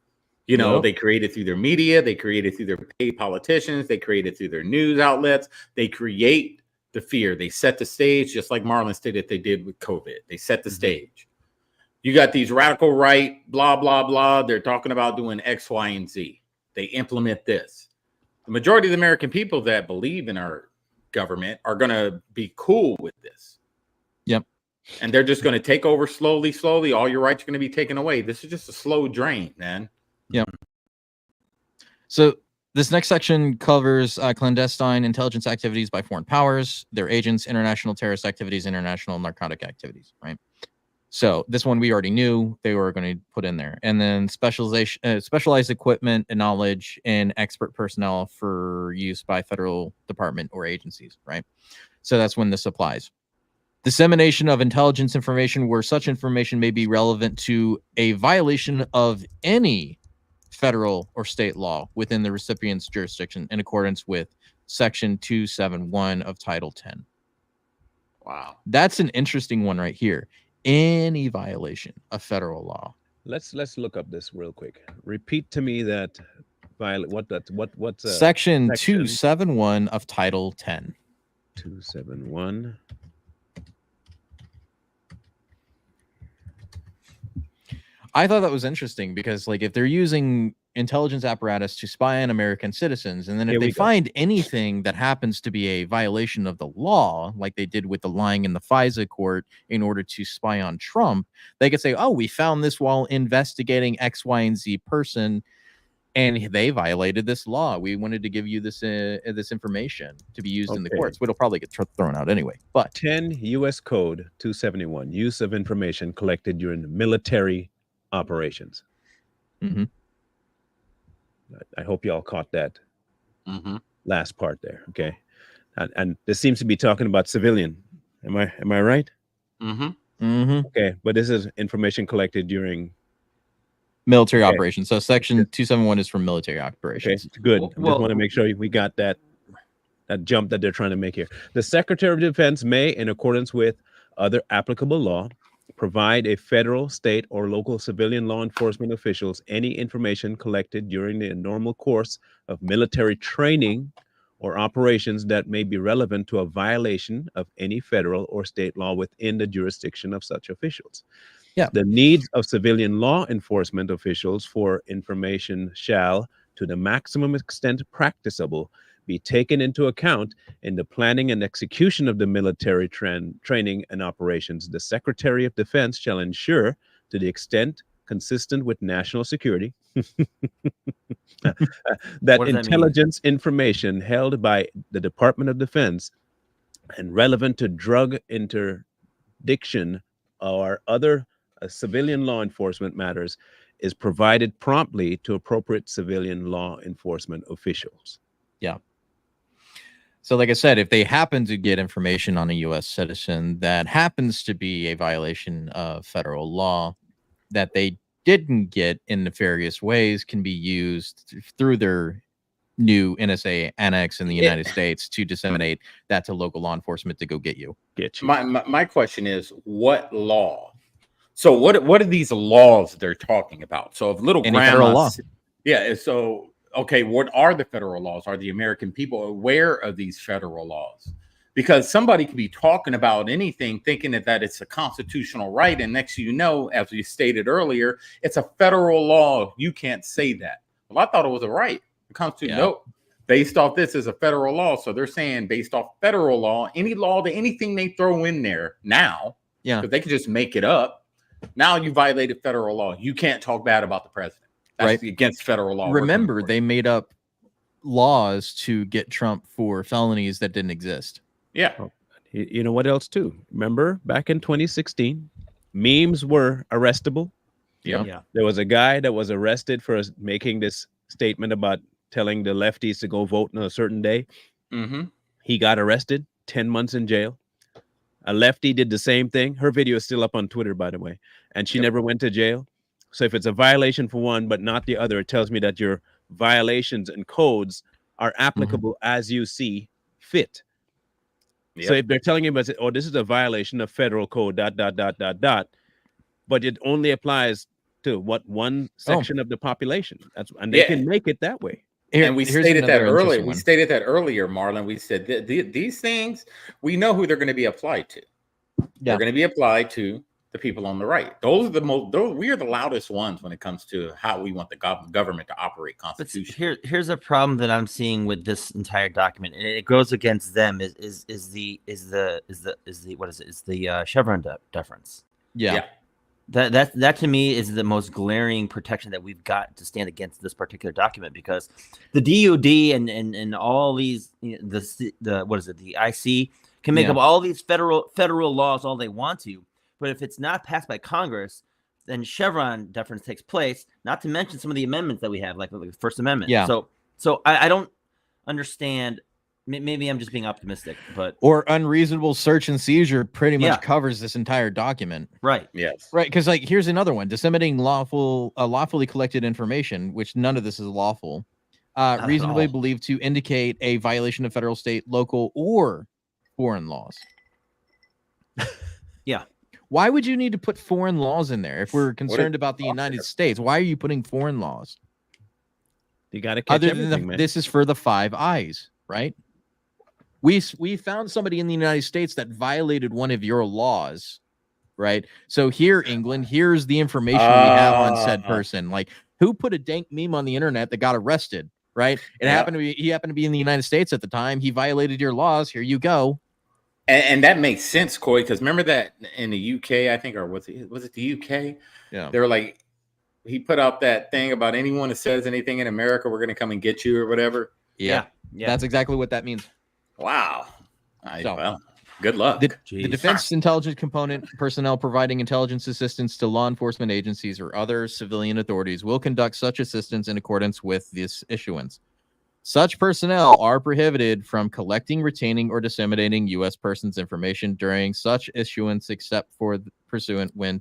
They create it through their media, they create it through their paid politicians, they create it through their news outlets. They create the fear. They set the stage, just like Marlon stated they did with COVID. They set the stage. You got these radical right, blah, blah, blah. They're talking about doing X, Y, and Z. They implement this. The majority of the American people that believe in our government are going to be cool with this. Yep. And they're just going to take over slowly, slowly. All your rights are going to be taken away. This is just a slow drain, man. Yep. So this next section covers clandestine intelligence activities by foreign powers, their agents, international terrorist activities, international narcotic activities, right? So this one we already knew they were going to put in there. And then specialized equipment and knowledge and expert personnel for use by federal department or agencies, right? So that's when this applies. Dissemination of intelligence information where such information may be relevant to a violation of any federal or state law within the recipient's jurisdiction in accordance with Section 271 of Title 10. Wow. That's an interesting one right here. Any violation of federal law. Let's look up this real quick. Repeat to me that what's Section 271 of Title 10. 271. I thought that was interesting because, like, if they're using intelligence apparatus to spy on American citizens, and then if they find anything that happens to be a violation of the law, like they did with the lying in the FISA court in order to spy on Trump, they could say, oh, we found this while investigating X, Y, and Z person, and they violated this law. We wanted to give you this this information to be used in the courts. It'll probably get thrown out anyway. But 10 U.S. Code 271, use of information collected during military operations. Mm-hmm. I hope y'all caught that last part there. Okay, and this seems to be talking about civilian. Am I right? Okay, but this is information collected during military operations. So section 271 is from military operations. Okay, good. I just want to make sure we got that jump that they're trying to make here. The Secretary of Defense may, in accordance with other applicable law, provide a federal, state, or local civilian law enforcement officials any information collected during the normal course of military training or operations that may be relevant to a violation of any federal or state law within the jurisdiction of such officials. Yeah. The needs of civilian law enforcement officials for information shall, to the maximum extent practicable, be taken into account in the planning and execution of the military training and operations. The Secretary of Defense shall ensure, to the extent consistent with national security, that intelligence information held by the Department of Defense and relevant to drug interdiction or other civilian law enforcement matters is provided promptly to appropriate civilian law enforcement officials. Yeah. So like I said, if they happen to get information on a U.S. citizen that happens to be a violation of federal law that they didn't get in nefarious ways, can be used through their new NSA annex in the United States to disseminate that to local law enforcement to go get you. My question is, what law? So what are these laws they're talking about? So if little grandma, law. Yeah. So okay, what are the federal laws? Are the American people aware of these federal laws? Because somebody could be talking about anything, thinking that it's a constitutional right, and next you know, as we stated earlier, it's a federal law. You can't say that. Well, I thought it was a right. The Constitution, nope. Based off this is a federal law, so they're saying based off federal law, any law to anything they throw in there now, because they can just make it up. Now you violated federal law. You can't talk bad about the president. That's against federal law. Remember, they made up laws to get Trump for felonies that didn't exist. Yeah. You know what else too? Remember back in 2016, memes were arrestable. Yeah. There was a guy that was arrested for making this statement about telling the lefties to go vote on a certain day. He got arrested, 10 months in jail. A lefty did the same thing. Her video is still up on Twitter, by the way, and she never went to jail. So if it's a violation for one, but not the other, it tells me that your violations and codes are applicable as you see fit. So if they're telling you, oh, this is a violation of federal code, ... but it only applies to one section of the population. And they can make it that way. And we stated that earlier. We stated that earlier, Marlon. We said these things, we know who they're going to be applied to. They're going to be applied to the people on the right. Those are we are the loudest ones when it comes to how we want the government to operate constitution. Here's a problem that I'm seeing with this entire document, and it goes against them. Is the Chevron deference? Yeah. That to me is the most glaring protection that we've got to stand against this particular document, because the DoD and all these the IC can make up all these federal laws all they want to, but if it's not passed by Congress, then Chevron deference takes place. Not to mention some of the amendments that we have, like the First Amendment. Yeah. So I don't understand. Maybe I'm just being optimistic, but unreasonable search and seizure pretty much covers this entire document. Right. Yes. Right. Because here's another one: disseminating lawfully collected information, which none of this is lawful, reasonably believed to indicate a violation of federal, state, local, or foreign laws. Yeah. Why would you need to put foreign laws in there if we're concerned about the United States? Why are you putting foreign laws? You got to catch everything, man. This is for the Five Eyes, right? We found somebody in the United States that violated one of your laws, right? So here, England, here's the information we have on said person. Like, who put a dank meme on the internet that got arrested, right? He happened to be in the United States at the time. He violated your laws. Here you go. And that makes sense, Coy, because remember that in the UK, I think, or was it the UK? Yeah. They were like, he put out that thing about anyone that says anything in America, we're going to come and get you or whatever. Yeah. That's exactly what that means. Wow. Well, good luck. The defense intelligence component personnel providing intelligence assistance to law enforcement agencies or other civilian authorities will conduct such assistance in accordance with this issuance. Such personnel are prohibited from collecting, retaining, or disseminating U.S. persons' information during such issuance, except for pursuant when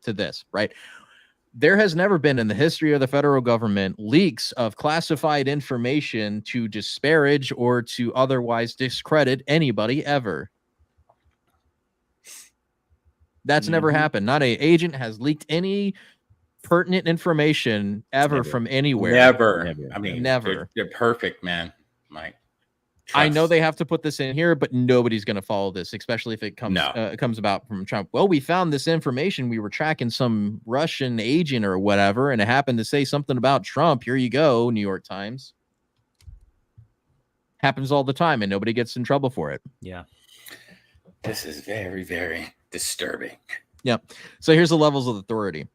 to this, right? There has never been in the history of the federal government leaks of classified information to disparage or to otherwise discredit anybody ever. That's never happened. Not an agent has leaked any pertinent information ever from anywhere. Never. I mean, never. They're perfect, man. Mike. I know they have to put this in here, but nobody's going to follow this, especially if it comes about from Trump. Well, we found this information. We were tracking some Russian agent or whatever, and it happened to say something about Trump. Here you go, New York Times. Happens all the time, and nobody gets in trouble for it. Yeah. This is very, very disturbing. Yeah. So here's the levels of authority.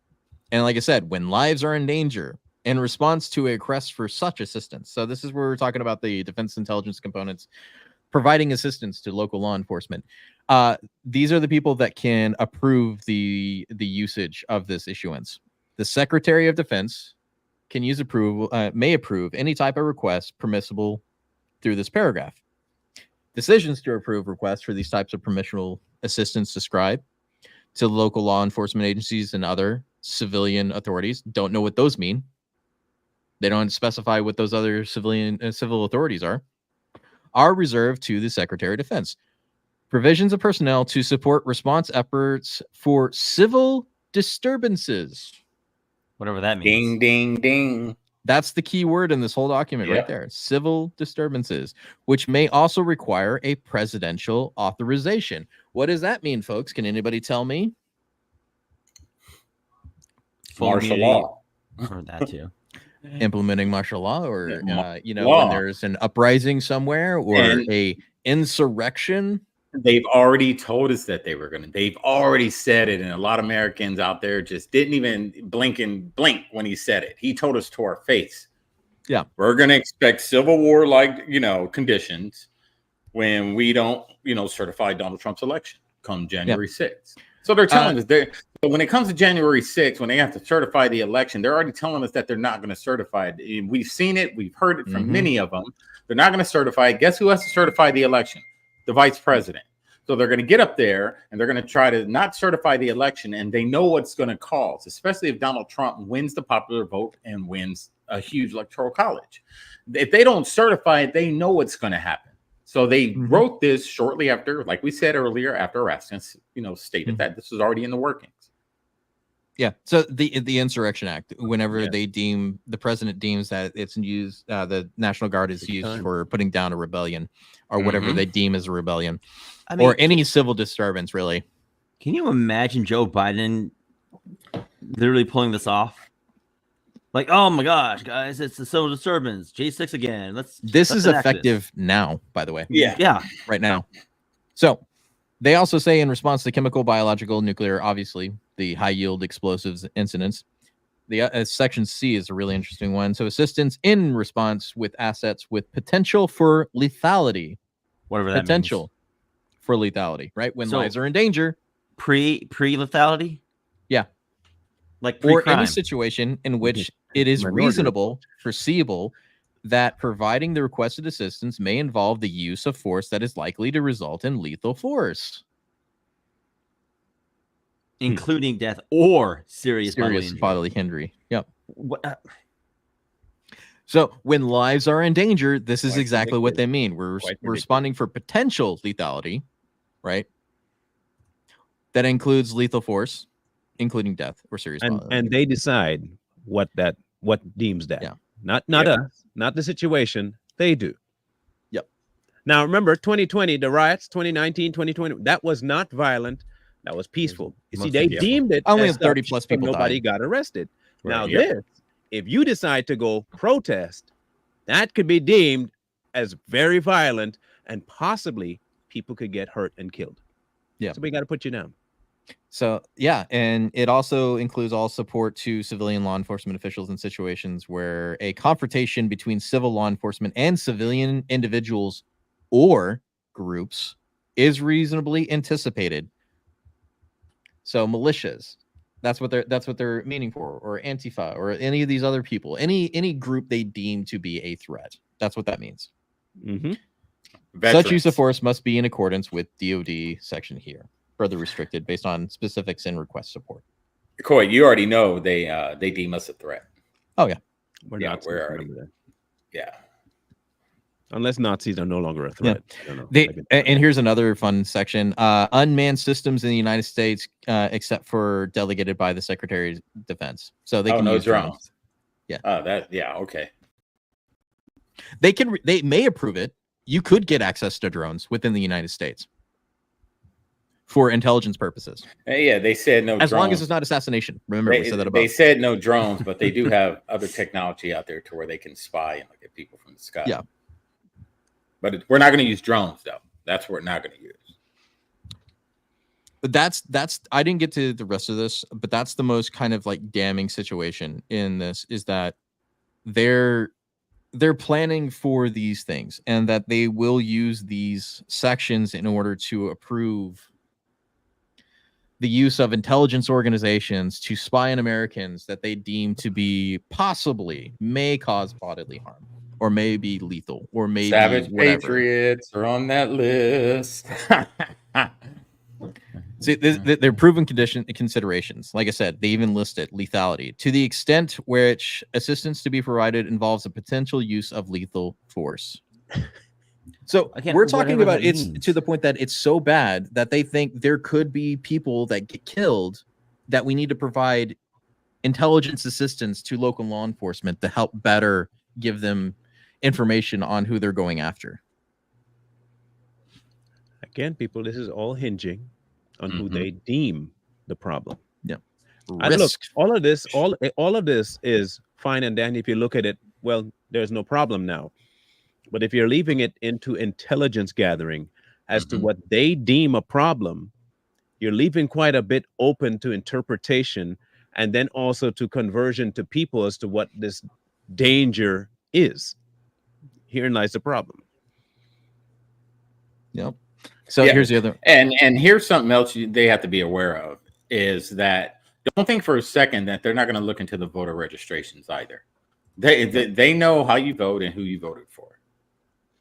And like I said, when lives are in danger, in response to a request for such assistance. So this is where we're talking about the defense intelligence components providing assistance to local law enforcement. These are the people that can approve the usage of this issuance. The Secretary of Defense can use approval, may approve any type of request permissible through this paragraph. Decisions to approve requests for these types of permissible assistance described to local law enforcement agencies and other civilian authorities. Don't know what those mean. They don't specify what those other civil authorities are reserved to the Secretary of Defense. Provisions of personnel to support response efforts for civil disturbances. Whatever that means. Ding, ding, ding. That's the key word in this whole document right there. Civil disturbances, which may also require a presidential authorization. What does that mean, folks? Can anybody tell me? Martial law. Or that too. Implementing martial law, or when there's an uprising somewhere or a insurrection. They've already told us that they've already said it, and a lot of Americans out there just didn't even blink when he said it. He told us to our face. Yeah, we're gonna expect civil war like conditions when we don't certify Donald Trump's election come January 6th. So they're telling us but when it comes to January 6th, when they have to certify the election, they're already telling us that they're not going to certify it. We've seen it. We've heard it from many of them. They're not going to certify it. Guess who has to certify the election? The vice president. So they're going to get up there and they're going to try to not certify the election. And they know what's going to cause, especially if Donald Trump wins the popular vote and wins a huge electoral college. If they don't certify it, they know what's going to happen. So they wrote this shortly after, like we said earlier, after Rasmussen, stated that this was already in the workings. Yeah. So the Insurrection Act, whenever the president deems that it's used, the National Guard is used for putting down a rebellion or whatever they deem as a rebellion, or any civil disturbance, really. Can you imagine Joe Biden literally pulling this off? Like, oh my gosh, guys, it's the civil disturbance. J6 again. This is effective now, by the way. Yeah. Right now. So they also say in response to chemical, biological, nuclear, obviously, the high yield explosives incidents. The section C is a really interesting one. So assistance in response with assets with potential for lethality. Whatever that potential for lethality, right? When lives are in danger. Pre-lethality? Yeah. Like pre-crime. Or any situation in which it is reasonable, foreseeable, that providing the requested assistance may involve the use of force that is likely to result in lethal force. Including death or serious bodily injury. Yep. So when lives are in danger, this is exactly what they mean. We're responding for potential lethality, right? That includes lethal force, including death or serious bodily injury. And they decide what deems that. Yeah. Not us, not the situation. They do. Yep. Now remember 2020, the riots, 2019, 2020, that was not violent. That was peaceful. You see, Most they of it. deemed it Only as 30 such, plus but people nobody died. got arrested. Right, Now yep. this, if you decide to go protest, that could be deemed as very violent, and possibly people could get hurt and killed. Yeah. So we got to put you down. So yeah, and it also includes all support to civilian law enforcement officials in situations where a confrontation between civil law enforcement and civilian individuals or groups is reasonably anticipated. So militias, that's what they're meaning for, or Antifa, or any of these other people, any group they deem to be a threat. That's what that means. Mm-hmm. Such use of force must be in accordance with DoD section here, further restricted based on specifics and request support. Coy, you already know they deem us a threat. Oh yeah, We're Yeah, not. we're already- Remember that. Yeah. Unless Nazis are no longer a threat. I don't know. And here's another fun section: unmanned systems in the United States, except for delegated by the Secretary of Defense. So they can use drones. Yeah. Oh, okay. They may approve it. You could get access to drones within the United States for intelligence purposes. Yeah, they said no. As drones. long as it's not assassination. Remember, we said that above. They said no drones, but they do have other technology out there to where they can spy and look at people from the sky. Yeah. But we're not going to use drones, though. That's what we're not going to use. But that's I didn't get to the rest of this, but that's the most kind of like damning situation in this, is that they're planning for these things, and that they will use these sections in order to approve the use of intelligence organizations to spy on Americans that they deem to be possibly may cause bodily harm, or may be lethal, or maybe Savage whatever. Patriots are on that list. See, they're proven considerations. Like I said, they even list it: lethality, to the extent which assistance to be provided involves a potential use of lethal force. So Again, we're talking whatever about that it's means. to the point that it's so bad that they think there could be people that get killed, that we need to provide intelligence assistance to local law enforcement to help better give them information on who they're going after. Again, people, this is all hinging on who they deem the problem. Yeah. And look, all of this is fine and dandy if you look at it. Well, there's no problem now. But if you're leaving it into intelligence gathering as to what they deem a problem, you're leaving quite a bit open to interpretation, and then also to conversion to people as to what this danger is. Herein lies the problem. Yep. So here's the other, and here's something else they have to be aware of, is that don't think for a second that they're not going to look into the voter registrations either. They know how you vote and who you voted for.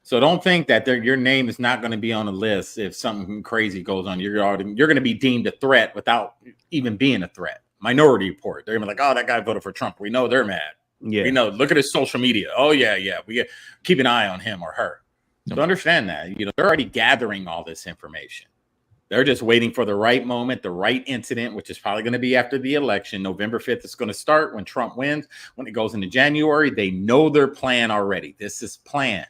So don't think that your name is not going to be on a list if something crazy goes on. You're going to be deemed a threat without even being a threat. Minority Report. They're going to be like, oh, that guy voted for Trump. We know they're mad. Yeah. We know. Look at his social media. Oh yeah. We keep an eye on him or her. Nope. So understand that, they're already gathering all this information. They're just waiting for the right moment, the right incident, which is probably going to be after the election. November 5th is going to start when Trump wins. When it goes into January, they know their plan already. This is planned.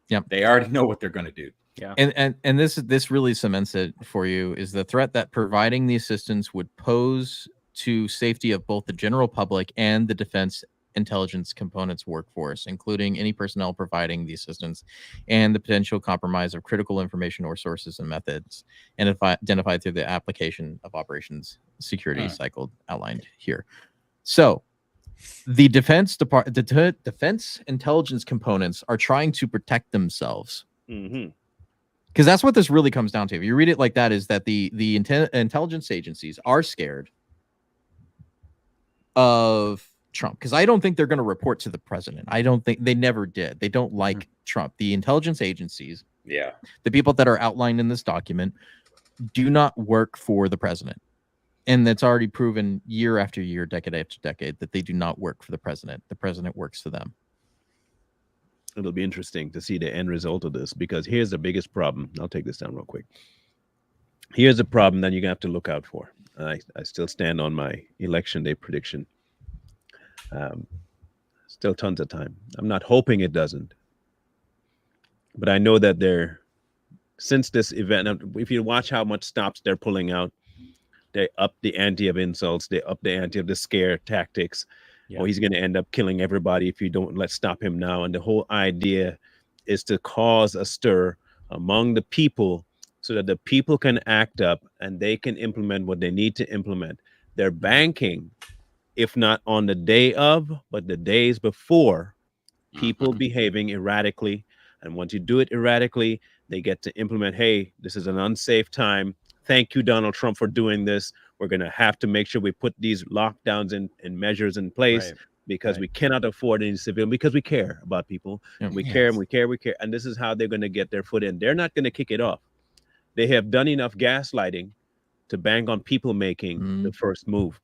Yep. They already know what they're going to do. Yeah. And this really cements it for you, is the threat that providing the assistance would pose to safety of both the general public and the defense intelligence components workforce, including any personnel providing the assistance, and the potential compromise of critical information or sources and methods, and identified through the application of operations security cycle outlined here. So the defense intelligence components are trying to protect themselves, because that's what this really comes down to. If you read it like that, is that the intelligence agencies are scared of Trump, because I don't think they're going to report to the president. I don't think they never did. They don't like Trump. The intelligence agencies, the people that are outlined in this document, do not work for the president. And that's already proven year after year, decade after decade, that they do not work for the president. The president works for them. It'll be interesting to see the end result of this, because here's the biggest problem. I'll take this down real quick. Here's a problem that you're going to have to look out for. I still stand on my election day prediction. Still tons of time. I'm not hoping it doesn't, but I know that since this event, if you watch how much stops they're pulling out, They up the ante of insults. They up the ante of the scare tactics. Yeah. Or he's going to end up killing everybody if you don't stop him now. And the whole idea is to cause a stir among the people so that the people can act up and they can implement what they need to implement. They're banking, if not on the day of, but the days before, people behaving erratically. And once you do it erratically, they get to implement, hey, this is an unsafe time. Thank you, Donald Trump, for doing this. We're going to have to make sure we put these lockdowns and measures in place because we cannot afford any civilian, because we care about people. And we care and we care. And this is how they're going to get their foot in. They're not going to kick it off. They have done enough gaslighting to bank on people making the first move.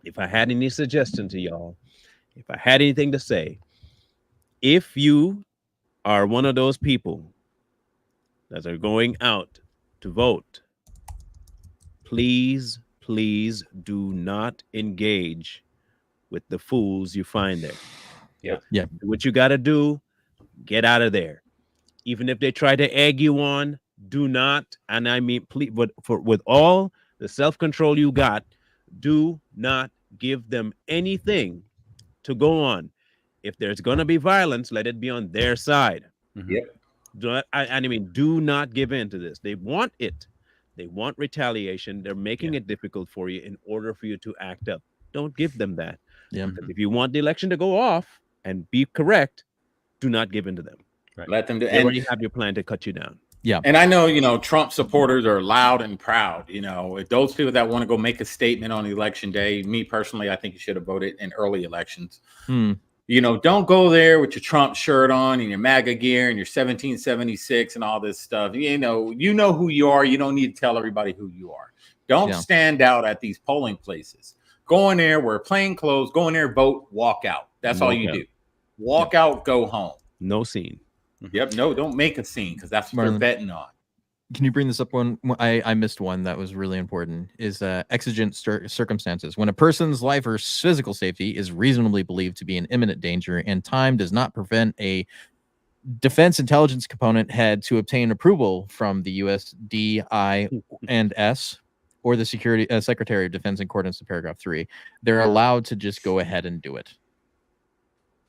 If I had any suggestion to y'all, if I had anything to say, if you are one of those people that are going out to vote, please do not engage with the fools you find there. Yeah. What you got to do, get out of there. Even if they try to egg you on, do not, and I mean, please, with all the self-control you got, do not give them anything to go on. If there's going to be violence, let it be on their side. Do not give in to this. They want it. They want retaliation. They're making it difficult for you in order for you to act up. Don't give them that. Because if you want the election to go off and be correct, do not give in to them. Let them do. They already have your plan to cut you down. And I know, Trump supporters are loud and proud. If those people that want to go make a statement on election day, me personally, I think you should have voted in early elections. Don't go there with your Trump shirt on and your MAGA gear and your 1776 and all this stuff. You know who you are. You don't need to tell everybody who you are. Don't stand out at these polling places. Go in there, wear plain clothes, go in there, vote, walk out. That's all you do. Walk out, go home. No scene. No, don't make a scene because that's what they're betting on. Can you bring this up? One I missed one that was really important is exigent circumstances. When a person's life or physical safety is reasonably believed to be in imminent danger and time does not prevent a defense intelligence component head to obtain approval from the USDIS or the Secretary of Defense in accordance to paragraph 3, they're allowed to just go ahead and do it.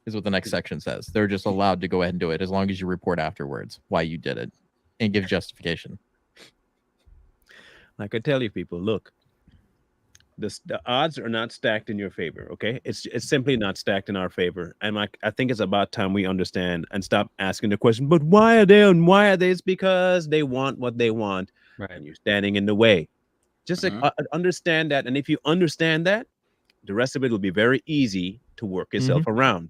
Is what the next section says. They're just allowed to go ahead and do it as long as you report afterwards why you did it and give justification. Like I tell you, people, look, the odds are not stacked in your favor. Okay, it's simply not stacked in our favor. And I think it's about time we understand and stop asking the question. But why are they and why are they? It's because they want what they want, and you're standing in the way. Just understand that, and if you understand that, the rest of it will be very easy to work itself around.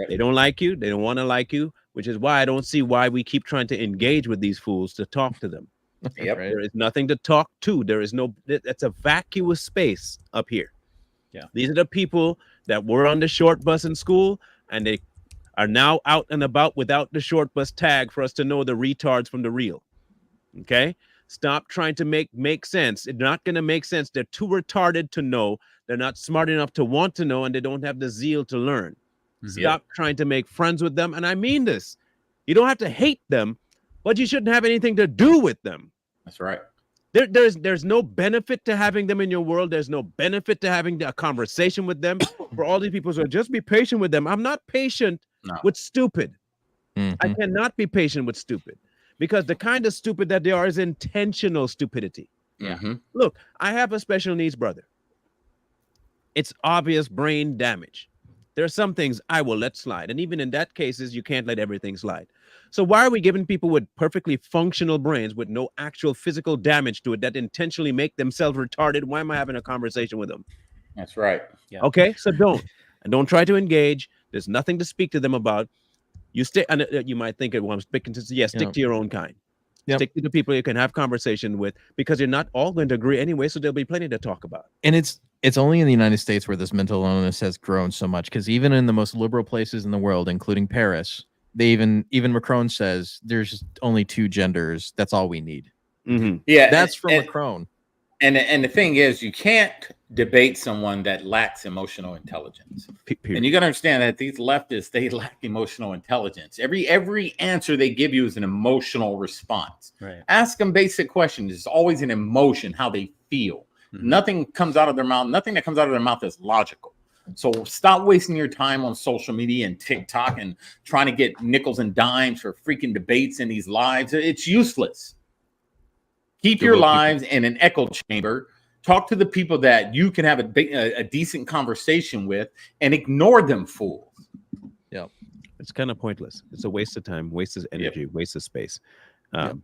They don't like you. They don't want to like you, which is why I don't see why we keep trying to engage with these fools to talk to them. There is nothing to talk to. There is no, it's a vacuous space up here. These are the people that were on the short bus in school, and they are now out and about without the short bus tag for us to know the retards from the real. Okay? Stop trying to make sense. It's not going to make sense. They're too retarded to know. They're not smart enough to want to know, and they don't have the zeal to learn. Stop trying to make friends with them. And I mean this. You don't have to hate them, but you shouldn't have anything to do with them. That's right. There's no benefit to having them in your world. There's no benefit to having a conversation with them. For all these people, so just be patient with them. I'm not patient with stupid. I cannot be patient with stupid. Because the kind of stupid that they are is intentional stupidity. Look, I have a special needs brother. It's obvious brain damage. There are some things I will let slide. And even in that cases, you can't let everything slide. So why are we giving people with perfectly functional brains with no actual physical damage to it that intentionally make themselves retarded? Why am I having a conversation with them? That's right. Okay, so don't try to engage. There's nothing to speak to them about. You stay, and you might think, well, I'm speaking to, stick to your own kind. Stick to the people you can have conversation with, because you're not all going to agree anyway, so there'll be plenty to talk about. And it's only in the United States where this mental illness has grown so much, because even in the most liberal places in the world, including Paris, they even Macron says there's only 2 genders. That's all we need. Yeah, that's from Macron. And the thing is, you can't debate someone that lacks emotional intelligence. And you got to understand that these leftists, they lack emotional intelligence. Every answer they give you is an emotional response. Ask them basic questions. It's always an emotion, how they feel. Nothing comes out of their mouth. Nothing that comes out of their mouth is logical. So stop wasting your time on social media and TikTok and trying to get nickels and dimes for freaking debates in these lives. It's useless. Keep your lives in an echo chamber. Talk to the people that you can have a decent conversation with, and ignore them fools. Yeah, it's kind of pointless. It's a waste of time, waste of energy, waste of space.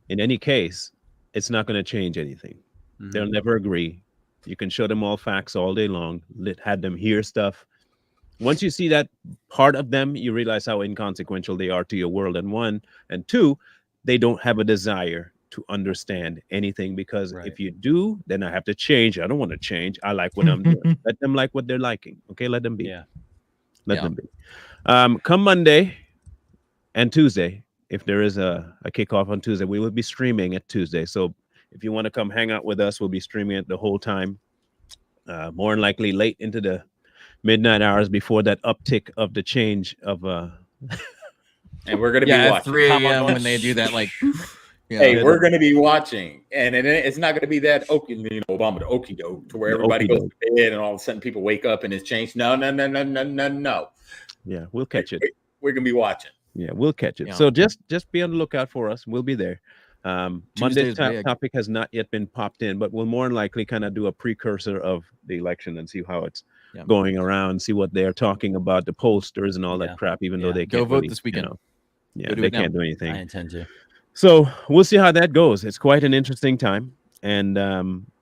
In any case, it's not going to change anything. They'll never agree. You can show them all facts all day long, had them hear stuff. Once you see that part of them, you realize how inconsequential they are to your world. And one, and two, they don't have a desire to understand anything, because if you do, then I have to change. I don't want to change. I like what I'm doing. Let them like what they're liking. Okay, let them be. Let them be. Come Monday and Tuesday, if there is a kickoff on Tuesday, we will be streaming at Tuesday. So if you want to come hang out with us, we'll be streaming it the whole time. More than likely late into the midnight hours before that uptick of the change of and we're gonna be at watching 3 a.m. when they do that, like hey, we're gonna be watching, and it's not gonna be that Obama the okey doke to where everybody goes to bed and all of a sudden people wake up and it's changed. No. Yeah, we'll catch it. We're gonna be watching. Yeah, we'll catch it. Yeah. So just be on the lookout for us. We'll be there. Monday's topic has not yet been popped in, but we'll more than likely kind of do a precursor of the election and see how it's going around, see what they're talking about, the pollsters and all that crap, even though they can't go vote this weekend. They can't do anything. I intend to. So we'll see how that goes. It's quite an interesting time. And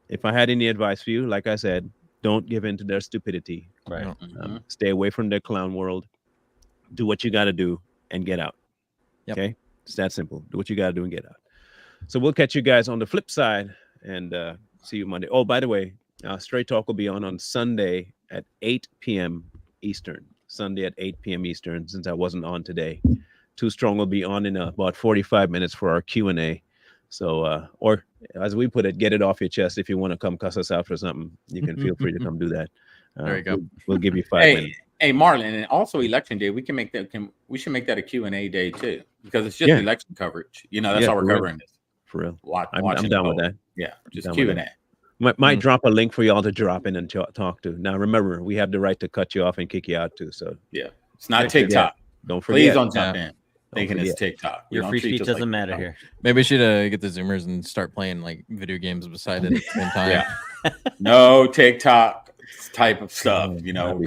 if I had any advice for you, like I said, don't give in to their stupidity. Right. Stay away from their clown world. Do what you got to do and get out. Okay? It's that simple. Do what you got to do and get out. So we'll catch you guys on the flip side and see you Monday. Oh, by the way, Straight Talk will be on Sunday at 8 p.m. Eastern. Sunday at 8 p.m. Eastern, since I wasn't on today. Too Strong will be on in about 45 minutes for our Q&A. So, or as we put it, get it off your chest. If you want to come cuss us out for something, you can feel free to come do that. There you go. We'll give you 5 minutes. Hey, Marlon, and also election day, we should make that a Q&A day too, because it's just election coverage. That's how we're covering this. For real. I'm down with that. Yeah, just Q&A. Might drop a link for y'all to drop in and talk to. Now, remember, we have the right to cut you off and kick you out too. So it's not TikTok. Don't forget. Please don't jump in thinking it's TikTok. Your free speech doesn't matter here. Maybe we should get the Zoomers and start playing like video games beside it at the same time. No TikTok type of stuff.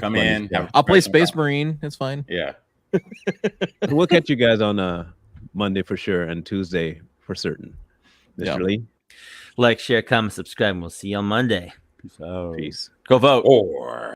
Come in. I'll play Space Marine. It's fine. Yeah. We'll catch you guys on Monday for sure and Tuesday for certain. Mr. Lee? Like, share, comment, subscribe, and we'll see you on Monday. Peace. Go vote. Or